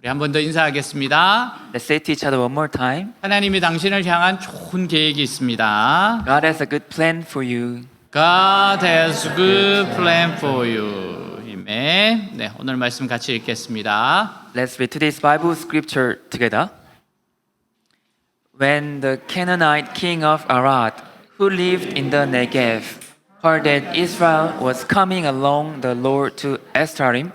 우리 한 번 더 인사하겠습니다. Let's say to each other one more time. 하나님이 당신을 향한 좋은 계획이 있습니다. God has a good plan for you. God has a good plan for you. 아멘. 네, 오늘 말씀 같이 읽겠습니다. Let's read today's Bible scripture together. When the Canaanite king of Arad, who lived in the Negev, heard that Israel was coming along the Lord to Estarim,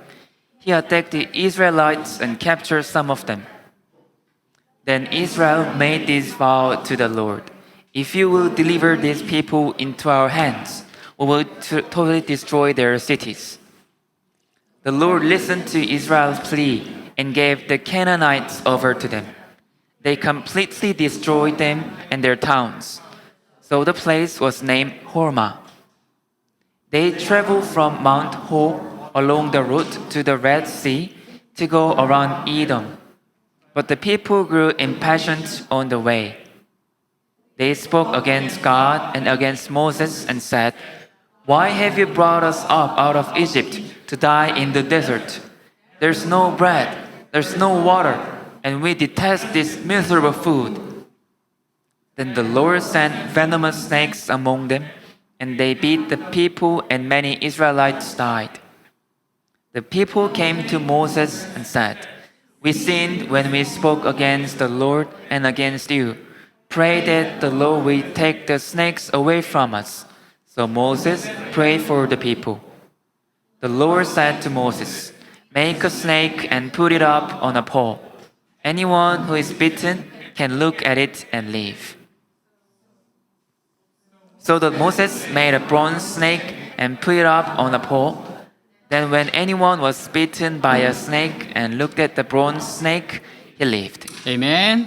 he attacked the Israelites and captured some of them. Then Israel made this vow to the Lord: if you will deliver these people into our hands, we will totally destroy their cities. The Lord listened to Israel's plea and gave the Canaanites over to them. They completely destroyed them and their towns. So the place was named Hormah. They traveled from Mount Hor along the route to the Red Sea to go around Edom. But the people grew impatient on the way. They spoke against God and against Moses and said, "Why have you brought us up out of Egypt to die in the desert? There's no bread, there's no water, and we detest this miserable food." Then the Lord sent venomous snakes among them, and they beat the people, and many Israelites died. The people came to Moses and said, "We sinned when we spoke against the Lord and against you. Pray that the Lord will take the snakes away from us." So Moses prayed for the people. The Lord said to Moses, "Make a snake and put it up on a pole. Anyone who is bitten can look at it and live." So that Moses made a bronze snake and put it up on a pole. Then when anyone was bitten by a snake and looked at the bronze snake, he lived. 아멘.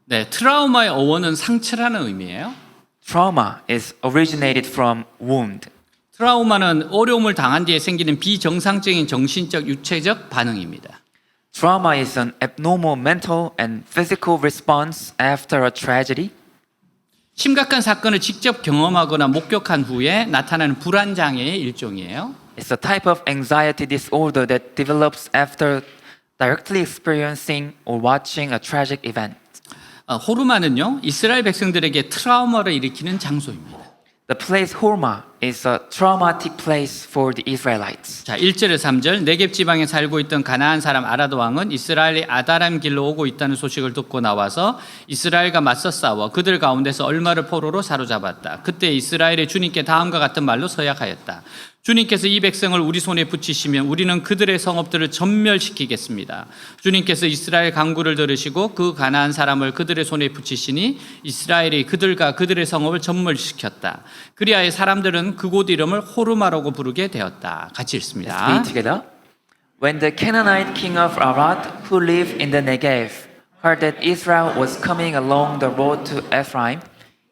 네, 트라우마의 어원은 상처라는 의미예요. Trauma is originated from wound. 트라우마는 어려움을 당한 뒤에 생기는 비정상적인 정신적, 육체적 반응입니다. Trauma is an abnormal mental and physical response after a tragedy. 심각한 사건을 직접 경험하거나 목격한 후에 나타나는 불안 장애의 일종이에요. It's a type of anxiety disorder that develops after directly experiencing or watching a tragic event. 호르마는요, 이스라엘 백성들에게 트라우마를 일으키는 장소입니다. The place Hormah is a traumatic place for the Israelites. 자, 1절에 3절 네겝 지방에 살고 있던 가나안 사람 아라드 왕은 이스라엘이 아다람 길로 오고 있다는 소식을 듣고 나와서 이스라엘과 맞서 싸워 그들 가운데서 얼마를 포로로 사로잡았다. 그때 이스라엘의 주님께 다음과 같은 말로 서약하였다. 주님께서 이 백성을 우리 손에 붙이시면 우리는 그들의 성읍들을 전멸시키겠습니다. 주님께서 이스라엘 간구를 들으시고 그 가나안 사람을 그들의 손에 붙이시니 이스라엘이 그들과 그들의 성읍을 전멸시켰다. 그리하여 사람들은 그곳 이름을 호르마라고 부르게 되었다. 같이 Let's 읽습니다. read together. When the Canaanite king of Arad, who lived in the Negev, heard that Israel was coming along the road to Ephraim,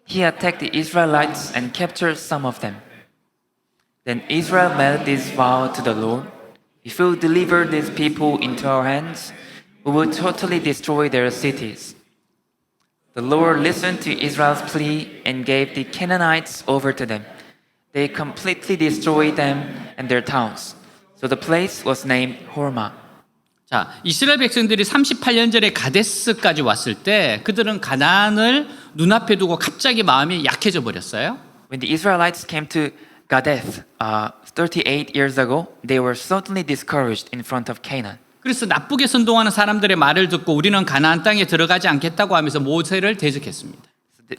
he attacked the Israelites and captured some of them. Then Israel made this vow to the Lord: if you deliver these people into our hands, we will totally destroy their cities. The Lord listened to Israel's plea and gave the Canaanites over to them. They completely destroyed them and their towns. So the place was named Hormah. 자, 이스라엘 백성들이 38년 전에 가데스까지 왔을 때 그들은 가나안을 눈앞에 두고 갑자기 마음이 약해져 버렸어요. When the Israelites came to Gadeth 38 years ago, they were certainly discouraged in front of Canaan. 그래서 나쁘게 선동하는 사람들의 말을 듣고 우리는 가나안 땅에 들어가지 않겠다고 하면서 모세를 대적했습니다.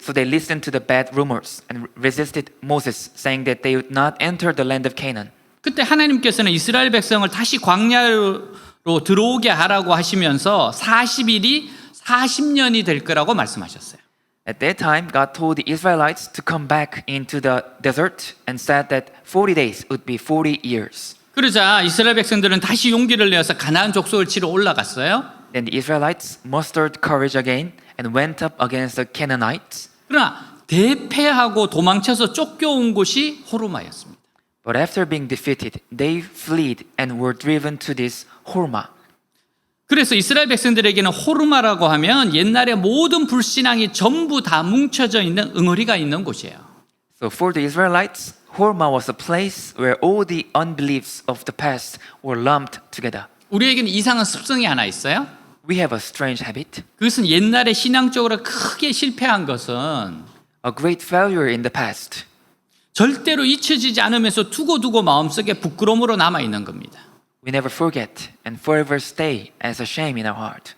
So they listened to the bad rumors and resisted Moses, saying that they would not enter the land of Canaan. 그때 하나님께서는 이스라엘 백성을 다시 광야로 들어오게 하라고 하시면서 40일이 40년이 될 거라고 말씀하셨어요. At that time, God told the Israelites to come back into the desert and said that 40 days would be 40 years. 그러자 이스라엘 백성들은 다시 용기를 내어서 가나안 족속을 치러 올라갔어요. Then the Israelites mustered courage again and went up against the Canaanites. 그러나 대패하고 도망쳐서 쫓겨온 곳이 호르마였습니다. But after being defeated, they fled and were driven to this Hormah. 그래서 이스라엘 백성들에게는 호르마라고 하면 옛날에 모든 불신앙이 전부 다 뭉쳐져 있는 응어리가 있는 곳이에요. So for the Israelites, Hormah was a place where all the unbeliefs of the past were lumped together. 우리에게는 이상한 습성이 하나 있어요. We have a strange habit, 그것은 옛날에 신앙적으로 크게 실패한 것은 a great failure in the past. 절대로 잊혀지지 않으면서 두고두고 마음속에 부끄러움으로 남아 있는 겁니다. We never forget and forever stay as a shame in our heart.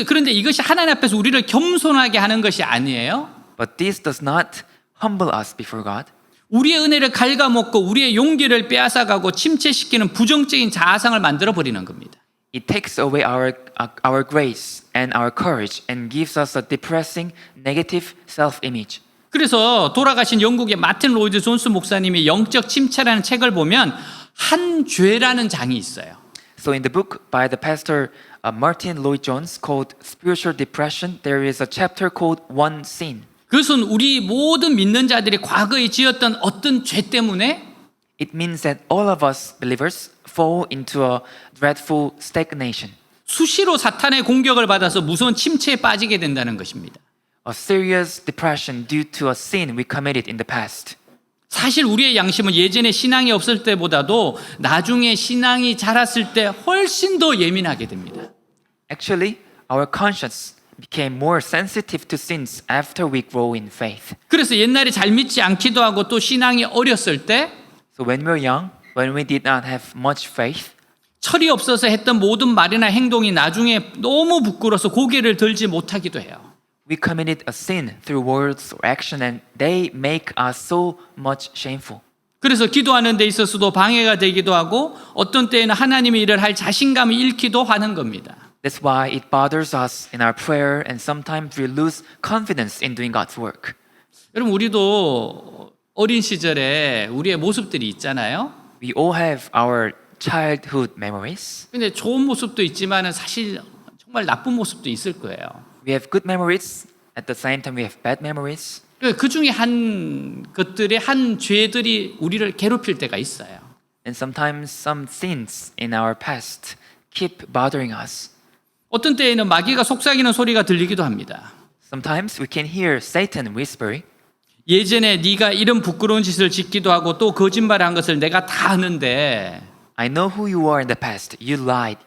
그런데 이것이 하나님 앞에서 우리를 겸손하게 하는 것이 아니에요. But this does not humble us before God. 우리의 은혜를 갉아먹고 우리의 용기를 빼앗아가고 침체시키는 부정적인 자아상을 만들어 버리는 겁니다. It takes away our grace and our courage and gives us a depressing, negative self-image. 그래서 돌아가신 영국의 마틴 로이드 존스 목사님이 영적 침체라는 책을 보면 한 죄라는 장이 있어요. So in the book by the pastor Martin Lloyd-Jones called Spiritual Depression, there is a chapter called One Sin. 그것은 우리 모든 믿는 자들이 과거에 지었던 어떤 죄 때문에 It means that all of us believers fall into a dreadful stagnation, 수시로 사탄의 공격을 받아서 무서운 침체에 빠지게 된다는 것입니다. a serious depression due to a sin we committed in the past. 사실 우리의 양심은 예전에 신앙이 없을 때보다도 나중에 신앙이 자랐을 때 훨씬 더 예민하게 됩니다. Actually, our conscience became more sensitive to sins after we grow in faith. 그래서 옛날에 잘 믿지 않기도 하고 또 신앙이 어렸을 때 So when we were young, when we did not have much faith, 철이 없어서 했던 모든 말이나 행동이 나중에 너무 부끄러워서 고개를 들지 못하기도 해요. we committed a sin through words or action and they make us so much shameful. 그래서 기도하는 데 있어서도 방해가 되기도 하고 어떤 때에는 하나님의 일을 할 자신감을 잃기도 하는 겁니다. That's why it bothers us in our prayer and sometimes we lose confidence in doing God's work. 여러분 우리도 어린 시절에 우리의 모습들이 있잖아요. We all have our childhood memories. 근데 좋은 모습도 있지만 사실 정말 나쁜 모습도 있을 거예요. We have good memories. At the same time, we have bad memories. 그 중에 한 것들의 한 죄들이 우리를 괴롭힐 때가 있어요. And sometimes some sins in our past keep bothering us. 어떤 때에는 마귀가 속삭이는 소리가 들리기도 합니다. Sometimes we can hear Satan whispering, 예전에 네가 이런 부끄러운 짓을 짓기도 하고 또 거짓말한 것을 내가 다 아는데 I know who you are in the past. You lied.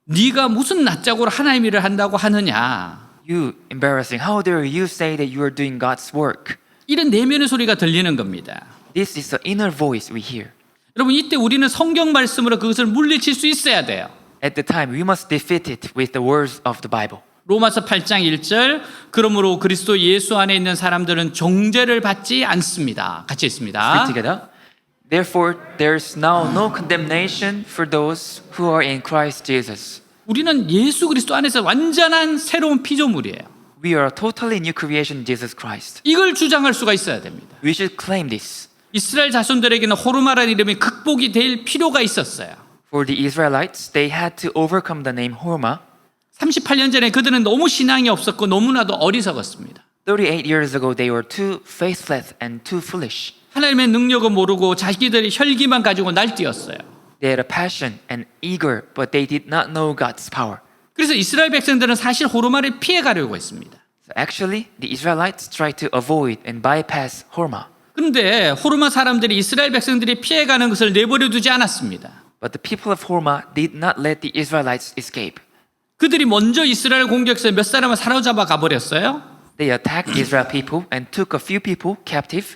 네가 무슨 낯짝으로 하나님 일을 한다고 하느냐. You embarrassing. How dare you say that you are doing God's work? 이런 내면의 소리가 들리는 겁니다. This is the inner voice we hear. 여러분 이때 우리는 성경 말씀으로 그것을 물리칠 수 있어야 돼요. At the time, we must defeat it with the words of the Bible. 로마서 8장 1절 그러므로 그리스도 예수 안에 있는 사람들은 정죄를 받지 않습니다. 같이 Read 있습니다. together. Therefore, there's now no condemnation for those who are in Christ Jesus. 우리는 예수 그리스도 안에서 완전한 새로운 피조물이에요. We are a totally new creation in Jesus Christ. 이걸 주장할 수가 있어야 됩니다. We should claim this. 이스라엘 자손들에게는 호르마라는 이름이 극복이 될 필요가 있었어요. For the Israelites, they had to overcome the name Hormah. 38년 전에 그들은 너무 신앙이 없었고 너무나도 어리석었습니다. 38 years ago, they were too faithless and too foolish. 하나님의 능력을 모르고 자기들이 혈기만 가지고 날뛰었어요. They had a passion and eager, but they did not know God's power. 그래서 이스라엘 백성들은 사실 호르마를 피해가려고 했습니다. So actually, the Israelites tried to avoid and bypass Hormah. 그런데 호르마 사람들이 이스라엘 백성들이 피해가는 것을 내버려 두지 않았습니다. But the people of Hormah did not let the Israelites escape. 그들이 먼저 이스라엘 공격해서 몇 사람을 사로잡아 가버렸어요. They attacked Israel people and took a few people captive.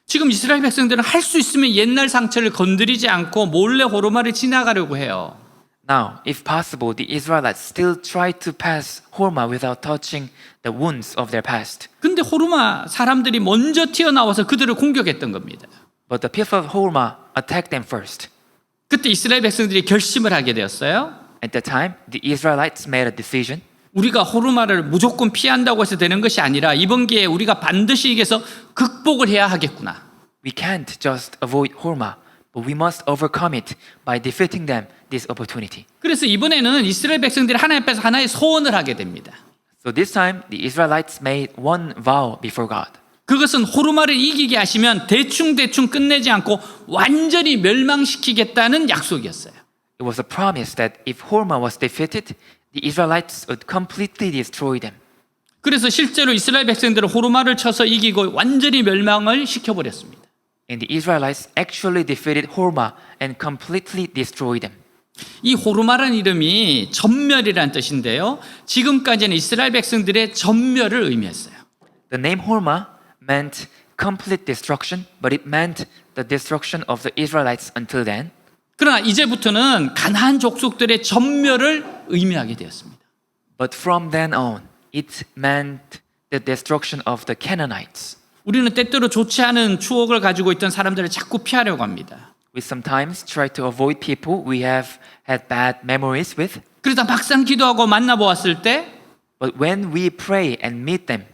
지금 이스라엘 백성들은 할 수 있으면 옛날 상처를 건드리지 않고 몰래 호르마를 지나가려고 해요. Now, if possible, the Israelites still try to pass Hormah without touching the wounds of their past. 근데 호르마 사람들이 먼저 튀어나와서 그들을 공격했던 겁니다. But the people of Hormah attacked them first. 그때 이스라엘 백성들이 결심을 하게 되었어요. At that time, the Israelites made a decision. 우리가 호르마를 무조건 피한다고 해서 되는 것이 아니라 이번 기회에 우리가 반드시 이겨서 극복을 해야 하겠구나. We can't just avoid Hormah, but we must overcome it by defeating them this opportunity. 그래서 이번에는 이스라엘 백성들이 하나님 앞에서 하나의 소원을 하게 됩니다. So this time, the Israelites made one vow before God. 그것은 호르마를 이기게 하시면 대충 끝내지 않고 완전히 멸망시키겠다는 약속이었어요. It was a promise that if Hormah was defeated, the Israelites would completely destroy them. 그래서 실제로 이스라엘 백성들은 호르마를 쳐서 이기고 완전히 멸망을 시켜버렸습니다. And the Israelites actually defeated Hormah and completely destroyed them. 이 호르마라는 이름이 전멸이라는 뜻인데요. 지금까지는 이스라엘 백성들의 전멸을 의미했어요. The name Hormah meant complete destruction, but it meant the destruction of the Israelites until then. 그러나 이제부터는 가나안 족속들의 전멸을 의미하게 되었습니다. But from then on, it meant the destruction of the Canaanites. 우리는 때때로 좋지 않은 추억을 가지고 있던 사람들을 자꾸 피하려고 합니다. We sometimes try to avoid people we have had bad memories with, 그러다 막상 기도하고 만나보았을 때 그 but when we pray and meet them,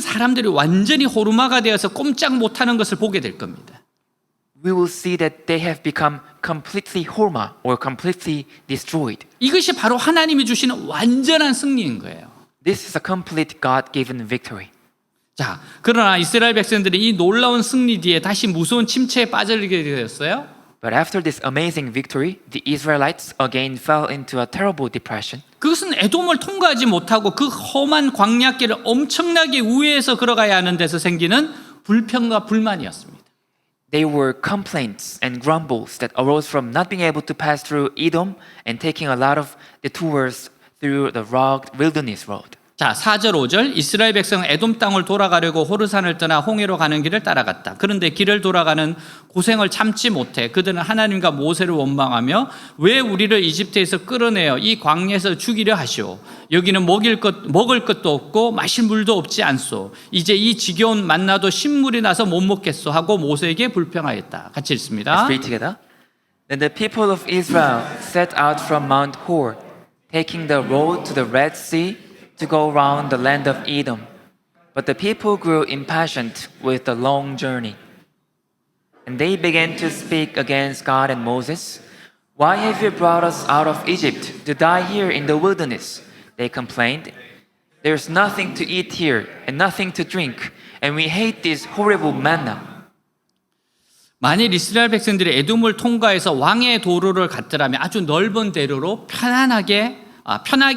사람들이 완전히 호르마가 되어서 꼼짝 못하는 것을 보게 될 겁니다. we will see that they have become completely Hormah or completely destroyed. 이것이 바로 하나님이 주시는 완전한 승리인 거예요. This is a complete God-given victory. 자, 그러나 이스라엘 백성들이 이 놀라운 승리 뒤에 다시 무서운 침체에 빠져들게 되었어요. But after this amazing victory, the Israelites again fell into a terrible depression. 그것은 에돔을 통과하지 못하고 그 험한 광야길을 엄청나게 우회해서 걸어가야 하는 데서 생기는 불평과 불만이었습니다. They were complaints and grumbles that arose from not being able to pass through Edom and taking a lot of detours through the rugged wilderness road. 자, 4절 5절 이스라엘 백성은 에돔 땅을 돌아가려고 호르산을 떠나 홍해로 가는 길을 따라갔다. 그런데 길을 돌아가는 고생을 참지 못해 그들은 하나님과 모세를 원망하며 왜 우리를 이집트에서 끌어내어 이 광야에서 죽이려 하시오. 여기는 먹을 것도 없고 마실 물도 없지 않소. 이제 이 지겨운 만나도 신물이 나서 못 먹겠소 하고 모세에게 불평하였다. 같이 읽습니다. Let's read together. Then the people of Israel set out from Mount Hor, taking the road to the Red Sea to go round the land of Edom. But the people grew impatient with the long journey. And they began to speak against God and Moses. Why have you brought us out of Egypt to die here in the wilderness? They complained. There's nothing to eat here and nothing to drink, and we hate this horrible manna. 만일 이스라엘 백성들이 에돔을 통과해서 왕의 도로를 갔더라면 아주 넓은 대로로 편하게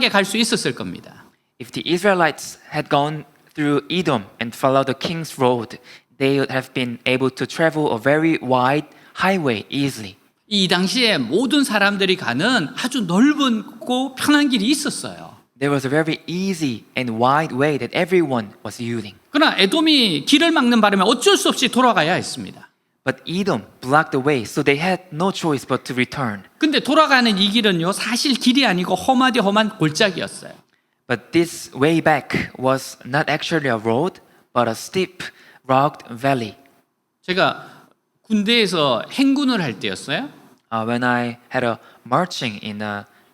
갈 수 있었을 겁니다. If the Israelites had gone through Edom and followed the king's road, they would have been able to travel a very wide highway easily. 이 당시에 모든 사람들이 가는 아주 넓고 편한 길이 있었어요. There was a very easy and wide way that everyone was using. 그러나 에돔이 길을 막는 바람에 어쩔 수 없이 돌아가야 했습니다. But Edom blocked the way, so they had no choice but to return. 근데 돌아가는 이 길은요, 사실 길이 아니고 험하디 험한 골짜기였어요. But this way back was not actually a road, but a steep, rugged valley. 제가 군대에서 행군을 할 때였어요. When I had a marching in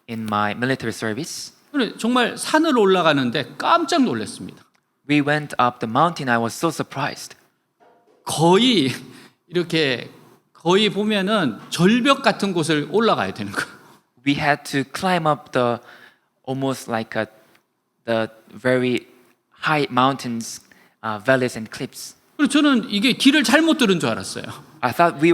my military service, 근데 정말 산을 올라가는데 깜짝 놀랐습니다. we went up the mountain. I was so surprised. 거의 보면은 절벽 같은 곳을 올라가야 되는 거예요. We had to climb up the almost like the very high mountains, valleys and cliffs. 그리고 저는 이게 길을 잘못 들은 줄 알았어요. I thought we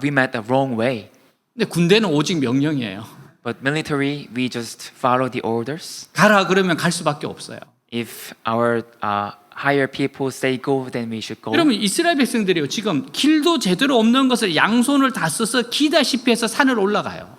met the wrong way. 근데 군대는 오직 명령이에요. But military, we just follow the orders. 가라 그러면 갈 수밖에 없어요. If our higher people say go, then we should go. 여러분 이스라엘 백성들이요 지금 길도 제대로 없는 것을 양손을 다 써서 기다시피 해서 산을 올라가요.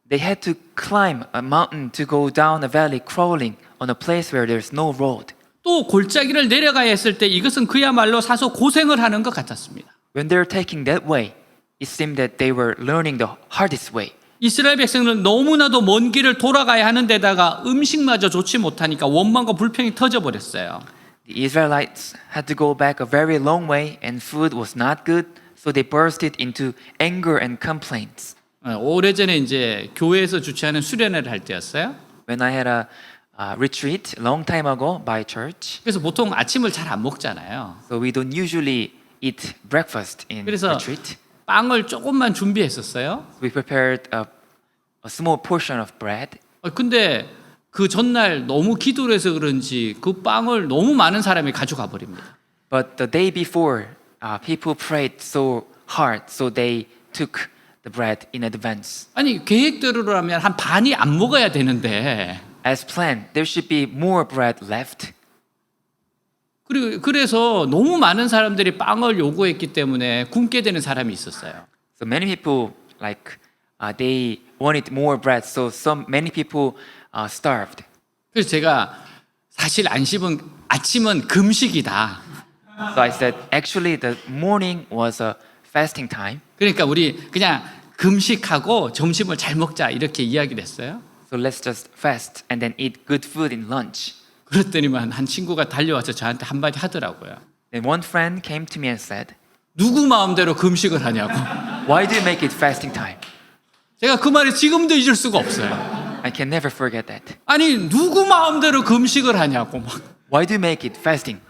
They had to climb a mountain to go down a valley crawling on a place where there's no road. 또 골짜기를 내려가야 했을 때 이것은 그야말로 사서 고생을 하는 것 같았습니다. When they're taking that way, it seemed that they were learning the hardest way. 이스라엘 백성들은 너무나도 먼 길을 돌아가야 하는 데다가 음식마저 좋지 못하니까 원망과 불평이 터져버렸어요. The Israelites had to go back a very long way and food was not good, so they bursted into anger and complaints. 오래전에 이제 교회에서 주최하는 수련회를 할 때였어요. When I had a retreat long time ago by church, 그래서 보통 아침을 잘 안 먹잖아요. so we don't usually eat breakfast in 그래서 retreat. 빵을 조금만 준비했었어요. We prepared a small portion of bread. 근데 그 전날 너무 기도를 해서 그런지 그 빵을 너무 많은 사람이 가져가 버립니다. But the day before, people prayed so hard, so they took the bread in advance. 아니 계획대로라면 한 반이 안 먹어야 되는데 As planned, there should be more bread left. 그래서 너무 많은 사람들이 빵을 요구했기 때문에 굶게 되는 사람이 있었어요. So many people they wanted more bread, so many people starved. 그래서 제가 사실 아침은 금식이다. So I said, actually, the morning was a fasting time. 그러니까 우리 그냥 금식하고 점심을 잘 먹자 이렇게 이야기를 했어요. So let's just fast and then eat good food in lunch. 그랬더니만 한 친구가 달려와서 저한테 한마디 하더라고요. Then one friend came to me and said, 누구 마음대로 금식을 하냐고. why do you make it fasting time? 제가 그 말을 지금도 잊을 수가 없어요. I can never forget that. 아니 누구 마음대로 금식을 하냐고 막. Why do you make it fasting?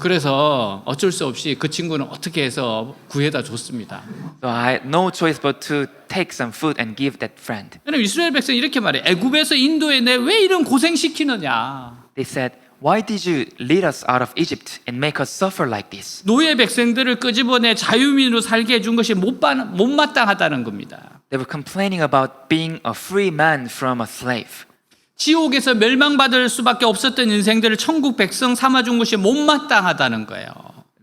그래서 어쩔 수 없이 그 친구는 어떻게 해서 구해다 줬습니다. So I had no choice but to take some food and give that friend. 그럼 이스라엘 백성이 이렇게 말해. 애굽에서 인도에 내 왜 이런 고생시키느냐. They said, why did you lead us out of Egypt and make us suffer like this? 노예 백성들을 끄집어내 자유민으로 살게 해준 것이 못마땅하다는 겁니다. They were complaining about being a free man from a slave. 지옥에서 멸망받을 수밖에 없었던 인생들을 천국 백성 삼아준 것이 못마땅하다는 거예요.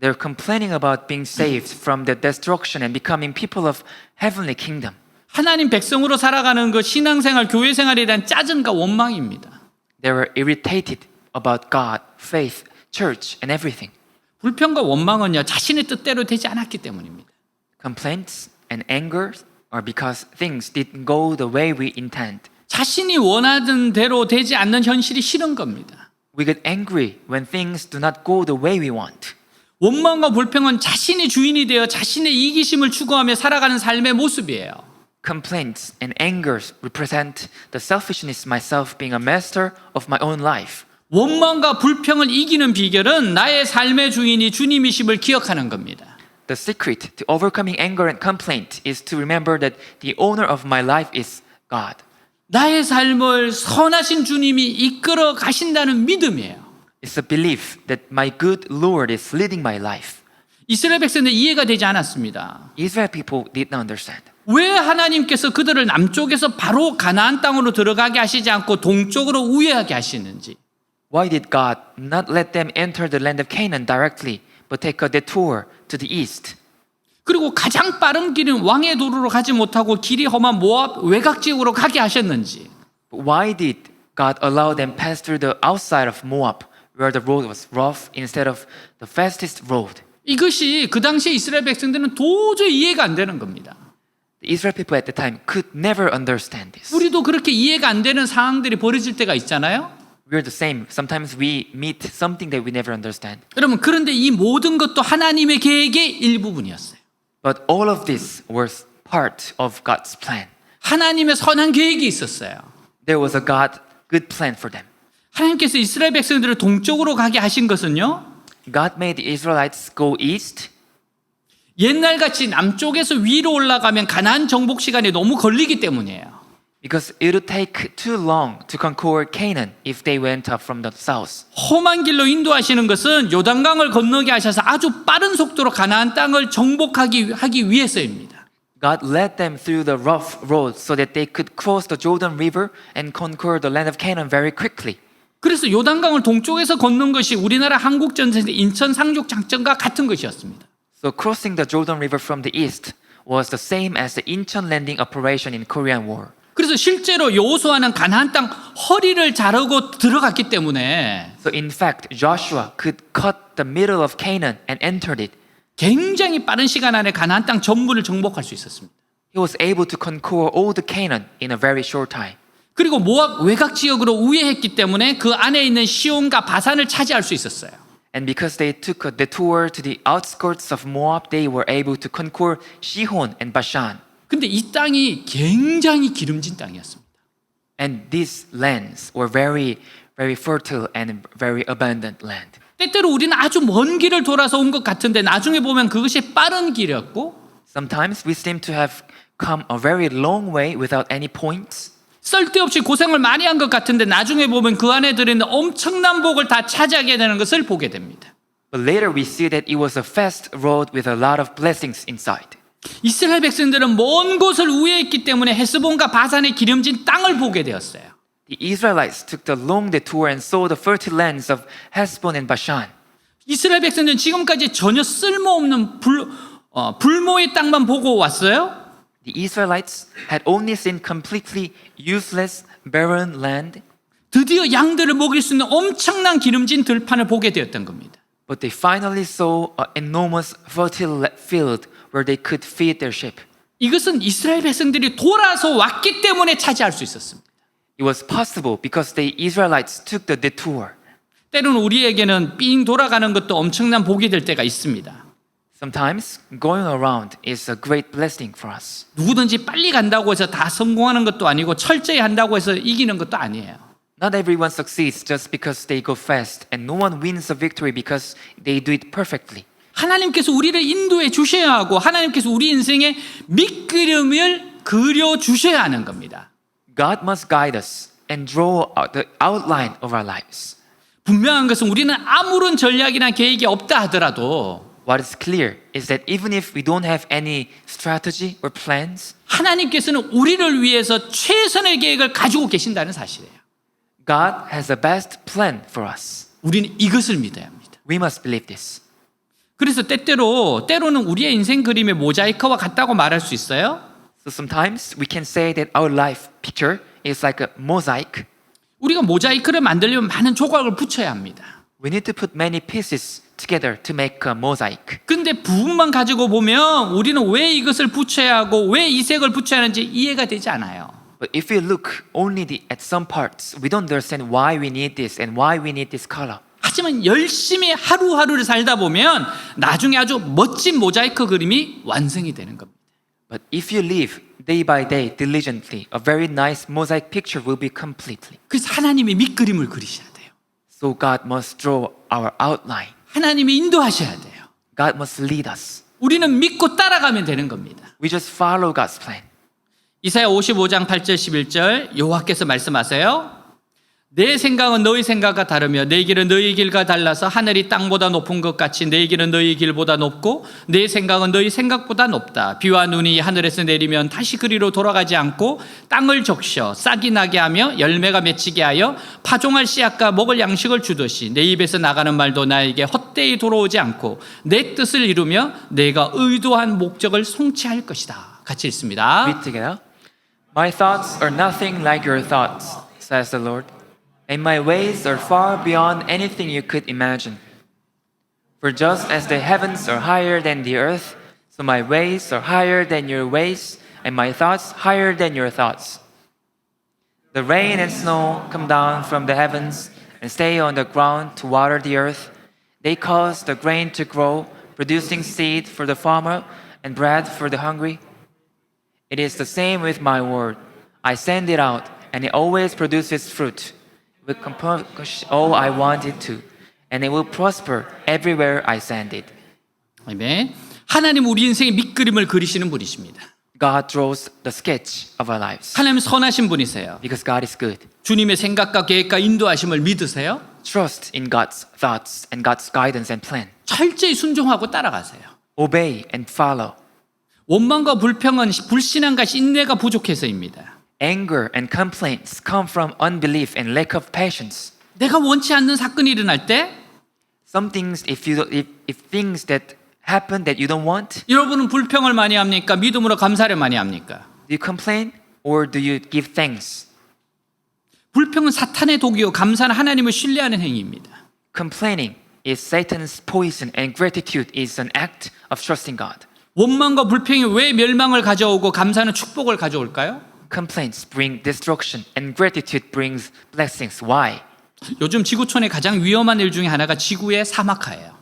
They were complaining about being saved from the destruction and becoming people of heavenly kingdom. 하나님 백성으로 살아가는 그 신앙생활, 교회생활에 대한 짜증과 원망입니다. They were irritated about God, faith, church, and everything. 불평과 원망은요 자신의 뜻대로 되지 않았기 때문입니다. Complaints and anger are because things didn't go the way we intend. 자신이 원하던 대로 되지 않는 현실이 싫은 겁니다. We get angry when things do not go the way we want. 원망과 불평은 자신이 주인이 되어 자신의 이기심을 추구하며 살아가는 삶의 모습이에요. Complaints and angers represent the selfishness myself being a master of my own life. 원망과 불평을 이기는 비결은 나의 삶의 주인이 주님이심을 기억하는 겁니다. The secret to overcoming anger and complaint is to remember that the owner of my life is God. 나의 삶을 선하신 주님이 이끌어 가신다는 믿음이에요. It's a belief that my good Lord is leading my life. 이스라엘 백성들 이해가 되지 않았습니다. Israel people did not understand. 왜 하나님께서 그들을 남쪽에서 바로 가나안 땅으로 들어가게 하시지 않고 동쪽으로 우회하게 하시는지. Why did God not let them enter the land of Canaan directly, but take a detour to the east? 그리고 가장 빠른 길은 왕의 도로로 가지 못하고 길이 험한 모압 외곽 지역으로 가게 하셨는지. But why did God allow them pass through the outside of Moab, where the road was rough, instead of the fastest road? 이것이 그 당시에 이스라엘 백성들은 도저히 이해가 안 되는 겁니다. The Israel people at the time could never understand this. 우리도 그렇게 이해가 안 되는 상황들이 벌어질 때가 있잖아요. We're the same. Sometimes we meet something that we never understand. 여러분 그런데 이 모든 것도 하나님의 계획의 일부분이었어요. But all of this was part of God's plan. 하나님의 선한 계획이 있었어요. There was a good plan for them. 하나님께서 이스라엘 백성들을 동쪽으로 가게 하신 것은요. God made the Israelites go east. 옛날같이 남쪽에서 위로 올라가면 가나안 정복 시간이 너무 걸리기 때문이에요. Because it would take too long to conquer Canaan if they went up from the south. 험한 길로 인도하시는 것은 요단강을 건너게 하셔서 아주 빠른 속도로 가나안 땅을 정복하기 위해서입니다. God led them through the rough road so that they could cross the Jordan River and conquer the land of Canaan very quickly. 그래서 요단강을 동쪽에서 걷는 것이 우리나라 한국전쟁 인천 상륙 작전과 같은 것이었습니다. So crossing the Jordan River from the east was the same as the Incheon landing operation in Korean War. 그래서 실제로 여호수아는 가나안 땅 허리를 자르고 들어갔기 때문에 So in fact, Joshua could cut the middle of Canaan and entered it. 굉장히 빠른 시간 안에 가나안 땅 전부를 정복할 수 있었습니다. He was able to conquer all the Canaan in a very short time. 그리고 모압 외곽 지역으로 우회했기 때문에 그 안에 있는 시온과 바산을 차지할 수 있었어요. And because they took a detour to the outskirts of Moab, they were able to conquer Shihon and Bashan. 근데 이 땅이 굉장히 기름진 땅이었습니다. And these lands were very fertile and very abundant land. 때때로 우리는 아주 먼 길을 돌아서 온 것 같은데 나중에 보면 그것이 빠른 길이었고 Sometimes we seem to have come a very long way without any points. 쓸데없이 고생을 많이 한 것 같은데 나중에 보면 그 안에 들어있는 엄청난 복을 다 차지하게 되는 것을 보게 됩니다. But later we see that it was a fast road with a lot of blessings inside. 이스라엘 백성들은 먼 곳을 우회했기 때문에 헤스본과 바산의 기름진 땅을 보게 되었어요. The Israelites took the long detour and saw the fertile lands of Heshbon and Bashan. 이스라엘 백성들은 지금까지 전혀 쓸모없는 불모의 땅만 보고 왔어요. The Israelites had only seen completely useless, barren land, 드디어 양들을 먹일 수 있는 엄청난 기름진 들판을 보게 되었던 겁니다. but they finally saw an enormous fertile field where they could feed their sheep. 이것은 이스라엘 백성들이 돌아서 왔기 때문에 차지할 수 있었습니다. It was possible because the Israelites took the detour. 때로는 우리에게는 삥 돌아가는 것도 엄청난 복이 될 때가 있습니다. Sometimes going around is a great blessing for us. 누구든지 빨리 간다고 해서 다 성공하는 것도 아니고 철저히 한다고 해서 이기는 것도 아니에요. Not everyone succeeds just because they go fast, and no one wins a victory because they do it perfectly. 하나님께서 우리를 인도해 주셔야 하고 하나님께서 우리 인생에 밑그림을 그려 주셔야 하는 겁니다. God must guide us and draw out the outline of our lives. 분명한 것은 우리는 아무런 전략이나 계획이 없다 하더라도 What is clear is that even if we don't have any strategy or plans, 하나님께서는 우리를 위해서 최선의 계획을 가지고 계신다는 사실이에요. God has the best plan for us. 우리는 이것을 믿어야 합니다. We must believe this. 그래서 때로는 우리의 인생 그림의 모자이크와 같다고 말할 수 있어요. So sometimes we can say that our life picture is like a mosaic. 우리가 모자이크를 만들려면 많은 조각을 붙여야 합니다. We need to put many pieces together to make a mosaic. 근데 부분만 가지고 보면 우리는 왜 이것을 붙여야 하고 왜 이 색을 붙여야 하는지 이해가 되지 않아요. But if we look only at some parts, we don't understand why we need this and why we need this color. 하지만 열심히 하루하루를 살다 보면 나중에 아주 멋진 모자이크 그림이 완성이 되는 겁니다. But if you live day by day diligently, a very nice mosaic picture will be completely. 그래서 하나님의 밑그림을 그리셔야 돼요. So God must draw our outline. 하나님이 인도하셔야 돼요. God must lead us. 우리는 믿고 따라가면 되는 겁니다. We just follow God's plan. 이사야 55장 8절 11절 여호와께서 말씀하세요. 내 생각은 너희 생각과 다르며 내 길은 너희 길과 달라서 하늘이 땅보다 높은 것 같이 내 길은 너희 길보다 높고 내 생각은 너희 생각보다 높다. 비와 눈이 하늘에서 내리면 다시 그리로 돌아가지 않고 땅을 적셔 싹이 나게 하며 열매가 맺히게 하여 파종할 씨앗과 먹을 양식을 주듯이 내 입에서 나가는 말도 나에게 헛되이 돌아오지 않고 내 뜻을 이루며 내가 의도한 목적을 성취할 것이다. 같이 읽습니다. Read together. My thoughts are nothing like your thoughts, says the Lord. And my ways are far beyond anything you could imagine. For just as the heavens are higher than the earth, so my ways are higher than your ways, and my thoughts higher than your thoughts. The rain and snow come down from the heavens and stay on the ground to water the earth. They cause the grain to grow, producing seed for the farmer and bread for the hungry. It is the same with my word. I send it out, and it always produces fruit. Will accomplish all I want it to, and it will prosper everywhere I send it. 아멘. 하나님 우리 인생의 밑그림을 그리시는 분이십니다. God draws the sketch of our lives 하나님 선하신 분이세요. because God is good. 주님의 생각과 계획과 인도하심을 믿으세요. Trust in God's thoughts and God's guidance and plan. 철저히 순종하고 따라가세요. Obey and follow. 원망과 불평은 불신앙과 인내가 부족해서입니다. Anger and complaints come from unbelief and lack of patience. 내가 원치 않는 사건이 일어날 때 Some things, if things that happen that you don't want, 여러분은 불평을 많이 합니까? 믿음으로 감사를 많이 합니까? do you complain or do you give thanks? 불평은 사탄의 독이요 감사는 하나님을 신뢰하는 행위입니다. Complaining is Satan's poison and gratitude is an act of trusting God. 원망과 불평이 왜 멸망을 가져오고 감사는 축복을 가져올까요? Complaints bring destruction and gratitude brings blessings. Why? 요즘 지구촌의 가장 위험한 일 중에 하나가 지구의 사막화예요.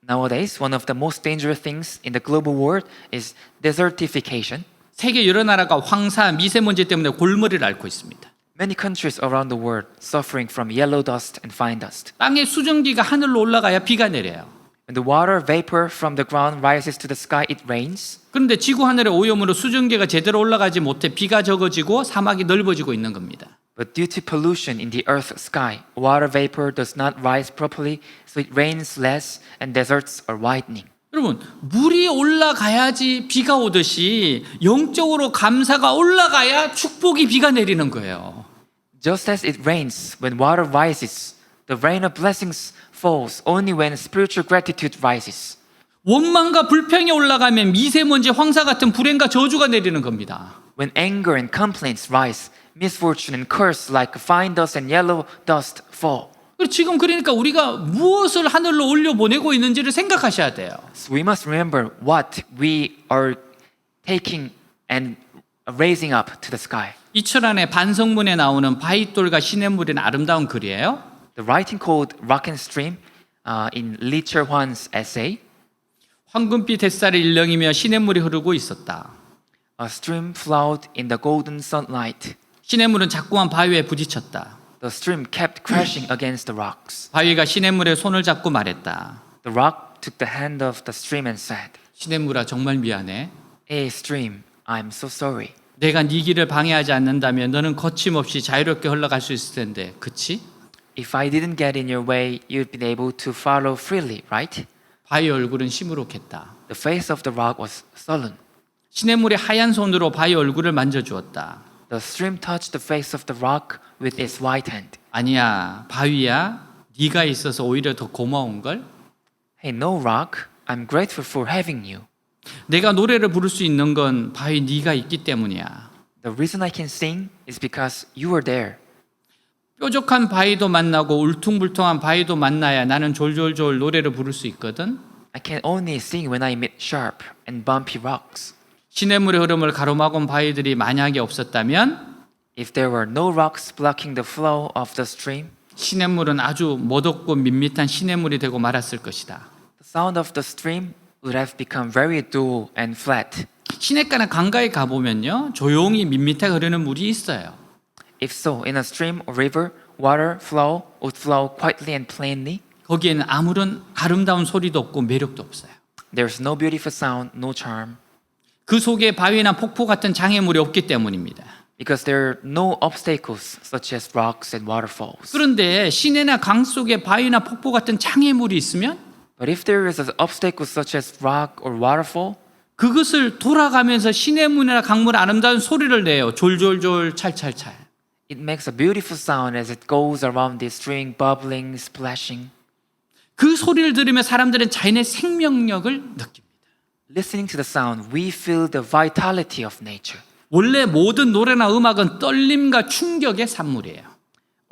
Nowadays, one of the most dangerous things in the global world is desertification. 세계 여러 나라가 황사, 미세먼지 때문에 골머리를 앓고 있습니다. Many countries around the world suffering from yellow dust and fine dust. 땅의 수증기가 하늘로 올라가야 비가 내려요. When the water vapor from the ground rises to the sky, it rains. 그런데 지구 하늘의 오염으로 수증기가 제대로 올라가지 못해 비가 적어지고 사막이 넓어지고 있는 겁니다. But due to pollution in the earth's sky, water vapor does not rise properly, so it rains less and deserts are widening. 여러분, 물이 올라가야지 비가 오듯이 영적으로 감사가 올라가야 축복이 비가 내리는 거예요. Just as it rains when water rises, the rain of blessings falls only when spiritual gratitude rises. 원망과 불평이 올라가면 미세먼지, 황사 같은 불행과 저주가 내리는 겁니다. When anger and complaints rise, misfortune and curse like fine dust and yellow dust fall. 지금 그러니까 우리가 무엇을 하늘로 올려보내고 있는지를 생각하셔야 돼요. So we must remember what we are taking and raising up to the sky. 이철안의 반성문에 나오는 바윗돌과 시냇물이는 아름다운 글이에요. The writing called Rock and Stream in Lee Cheol-hwan's essay, 황금빛 햇살이 일렁이며 시냇물이 흐르고 있었다. a stream flowed in the golden sunlight. 시냇물은 자꾸만 바위에 부딪혔다. The stream kept crashing against the rocks. 바위가 시냇물의 손을 잡고 말했다. The rock took the hand of the stream and said, 시냇물아 정말 미안해. "Hey stream, I'm so sorry. 내가 네 길을 방해하지 않는다면 너는 거침없이 자유롭게 흘러갈 수 있을 텐데, 그치? If I didn't get in your way, you'd been able to follow freely, right?" 바위 얼굴은 시무룩했다. The face of the rock was sullen. 시냇물이 하얀 손으로 바위 얼굴을 만져주었다. The stream touched the face of the rock with its white hand. 아니야, 바위야. 네가 있어서 오히려 더 고마운 걸. Hey, no rock, I'm grateful for having you. 내가 노래를 부를 수 있는 건 바위 네가 있기 때문이야. The reason I can sing is because you were there. 뾰족한 바위도 만나고 울퉁불퉁한 바위도 만나야 나는 졸졸졸 노래를 부를 수 있거든. I can only sing when I meet sharp and bumpy rocks. 시냇물의 흐름을 가로막은 바위들이 만약에 없었다면 If there were no rocks blocking the flow of the stream, 시냇물은 아주 멋없고 밋밋한 시냇물이 되고 말았을 것이다. the sound of the stream would have become very dull and flat. 시냇가나 강가에 가보면요, 조용히 밋밋하게 흐르는 물이 있어요. If so, in a stream or river, water flow would flow quietly and plainly. 거기에는 아무런 아름다운 소리도 없고 매력도 없어요. There's no beautiful sound, no charm, 그 속에 바위나 폭포 같은 장애물이 없기 때문입니다. because there are no obstacles such as rocks and waterfalls. 그런데 시내나 강 속에 바위나 폭포 같은 장애물이 있으면 But if there is an obstacle such as rock or waterfall, 그것을 돌아가면서 시냇물이나 강물 아름다운 소리를 내요. 졸졸졸 찰찰찰. it makes a beautiful sound as it goes around the stream, bubbling, splashing. 그 소리를 들으며 사람들은 자연의 생명력을 느낍니다. Listening to the sound, we feel the vitality of nature. 원래 모든 노래나 음악은 떨림과 충격의 산물이에요.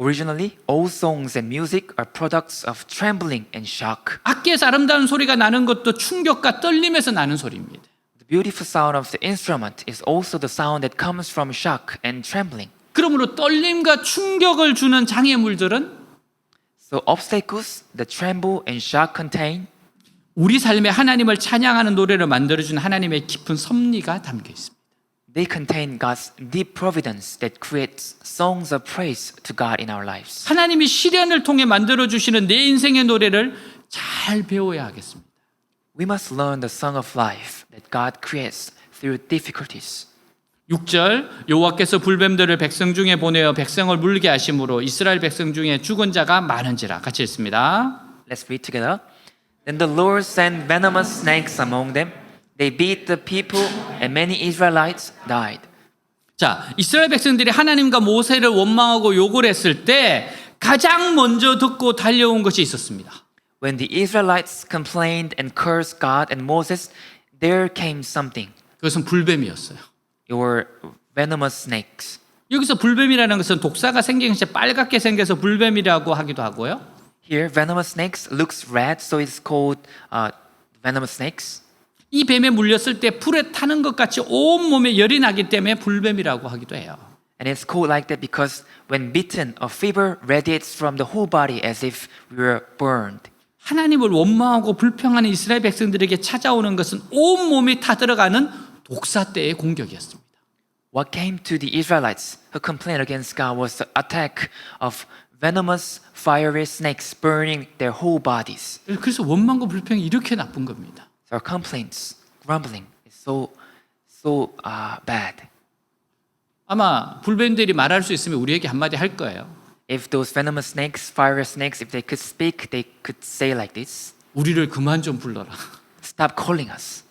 Originally, all songs and music are products of trembling and shock. 악기에서 아름다운 소리가 나는 것도 충격과 떨림에서 나는 소리입니다. The beautiful sound of the instrument is also the sound that comes from shock and trembling. 그러므로 떨림과 충격을 주는 장애물들은 So obstacles that tremble and shock contain 우리 삶에 하나님을 찬양하는 노래를 만들어준 하나님의 깊은 섭리가 담겨 있습니다. they contain God's deep providence that creates songs of praise to God in our lives. 하나님이 시련을 통해 만들어주시는 내 인생의 노래를 잘 배워야 하겠습니다. We must learn the song of life that God creates through difficulties. 6절 여호와께서 불뱀들을 백성 중에 보내어 백성을 물게 하심으로 이스라엘 백성 중에 죽은 자가 많은지라. 같이 읽습니다. Let's read together. Then the Lord sent venomous snakes among them. They beat the people and many Israelites died. 자, 이스라엘 백성들이 하나님과 모세를 원망하고 욕을 했을 때 가장 먼저 듣고 달려온 것이 있었습니다. When the Israelites complained and cursed God and Moses, there came something. 그것은 불뱀이었어요. It were venomous snakes. 여기서 불뱀이라는 것은 독사가 생긴 것이 빨갛게 생겨서 불뱀이라고 하기도 하고요. Here, venomous snakes looks red, so it's called venomous snakes. 이 뱀에 물렸을 때 불에 타는 것 같이 온 몸에 열이 나기 때문에 불뱀이라고 하기도 해요. And it's called like that because when bitten, a fever radiates from the whole body as if we were burned. 하나님을 원망하고 불평하는 이스라엘 백성들에게 찾아오는 것은 온 몸이 타들어가는 독사떼의 공격이었습니다. What came to the Israelites who complained against God was the attack of venomous fiery snakes burning their whole bodies. 그래서 원망과 불평이 이렇게 나쁜 겁니다. So our complaints, grumbling is so bad. 아마 불뱀들이 말할 수 있으면 우리에게 한마디 할 거예요. If those venomous snakes, fiery snakes, if they could speak, they could say like this. 우리를 그만 좀 불러라. Stop calling us.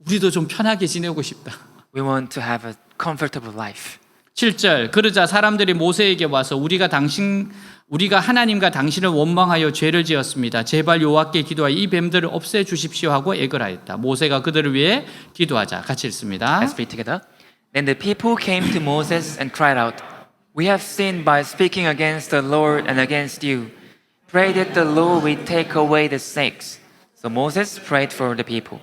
우리도 좀 편하게 지내고 싶다. We want to have a comfortable life. 7절 그러자 사람들이 모세에게 와서 우리가 하나님과 당신을 원망하여 죄를 지었습니다. 제발 여호와께 기도하여 이 뱀들을 없애 주십시오 하고 애걸하였다. 모세가 그들을 위해 기도하자. 같이 읽습니다. Let's read together. Then the people came to Moses and cried out, "We have sinned by speaking against the Lord and against you. Pray that the Lord will take away the snakes." So Moses prayed for the people.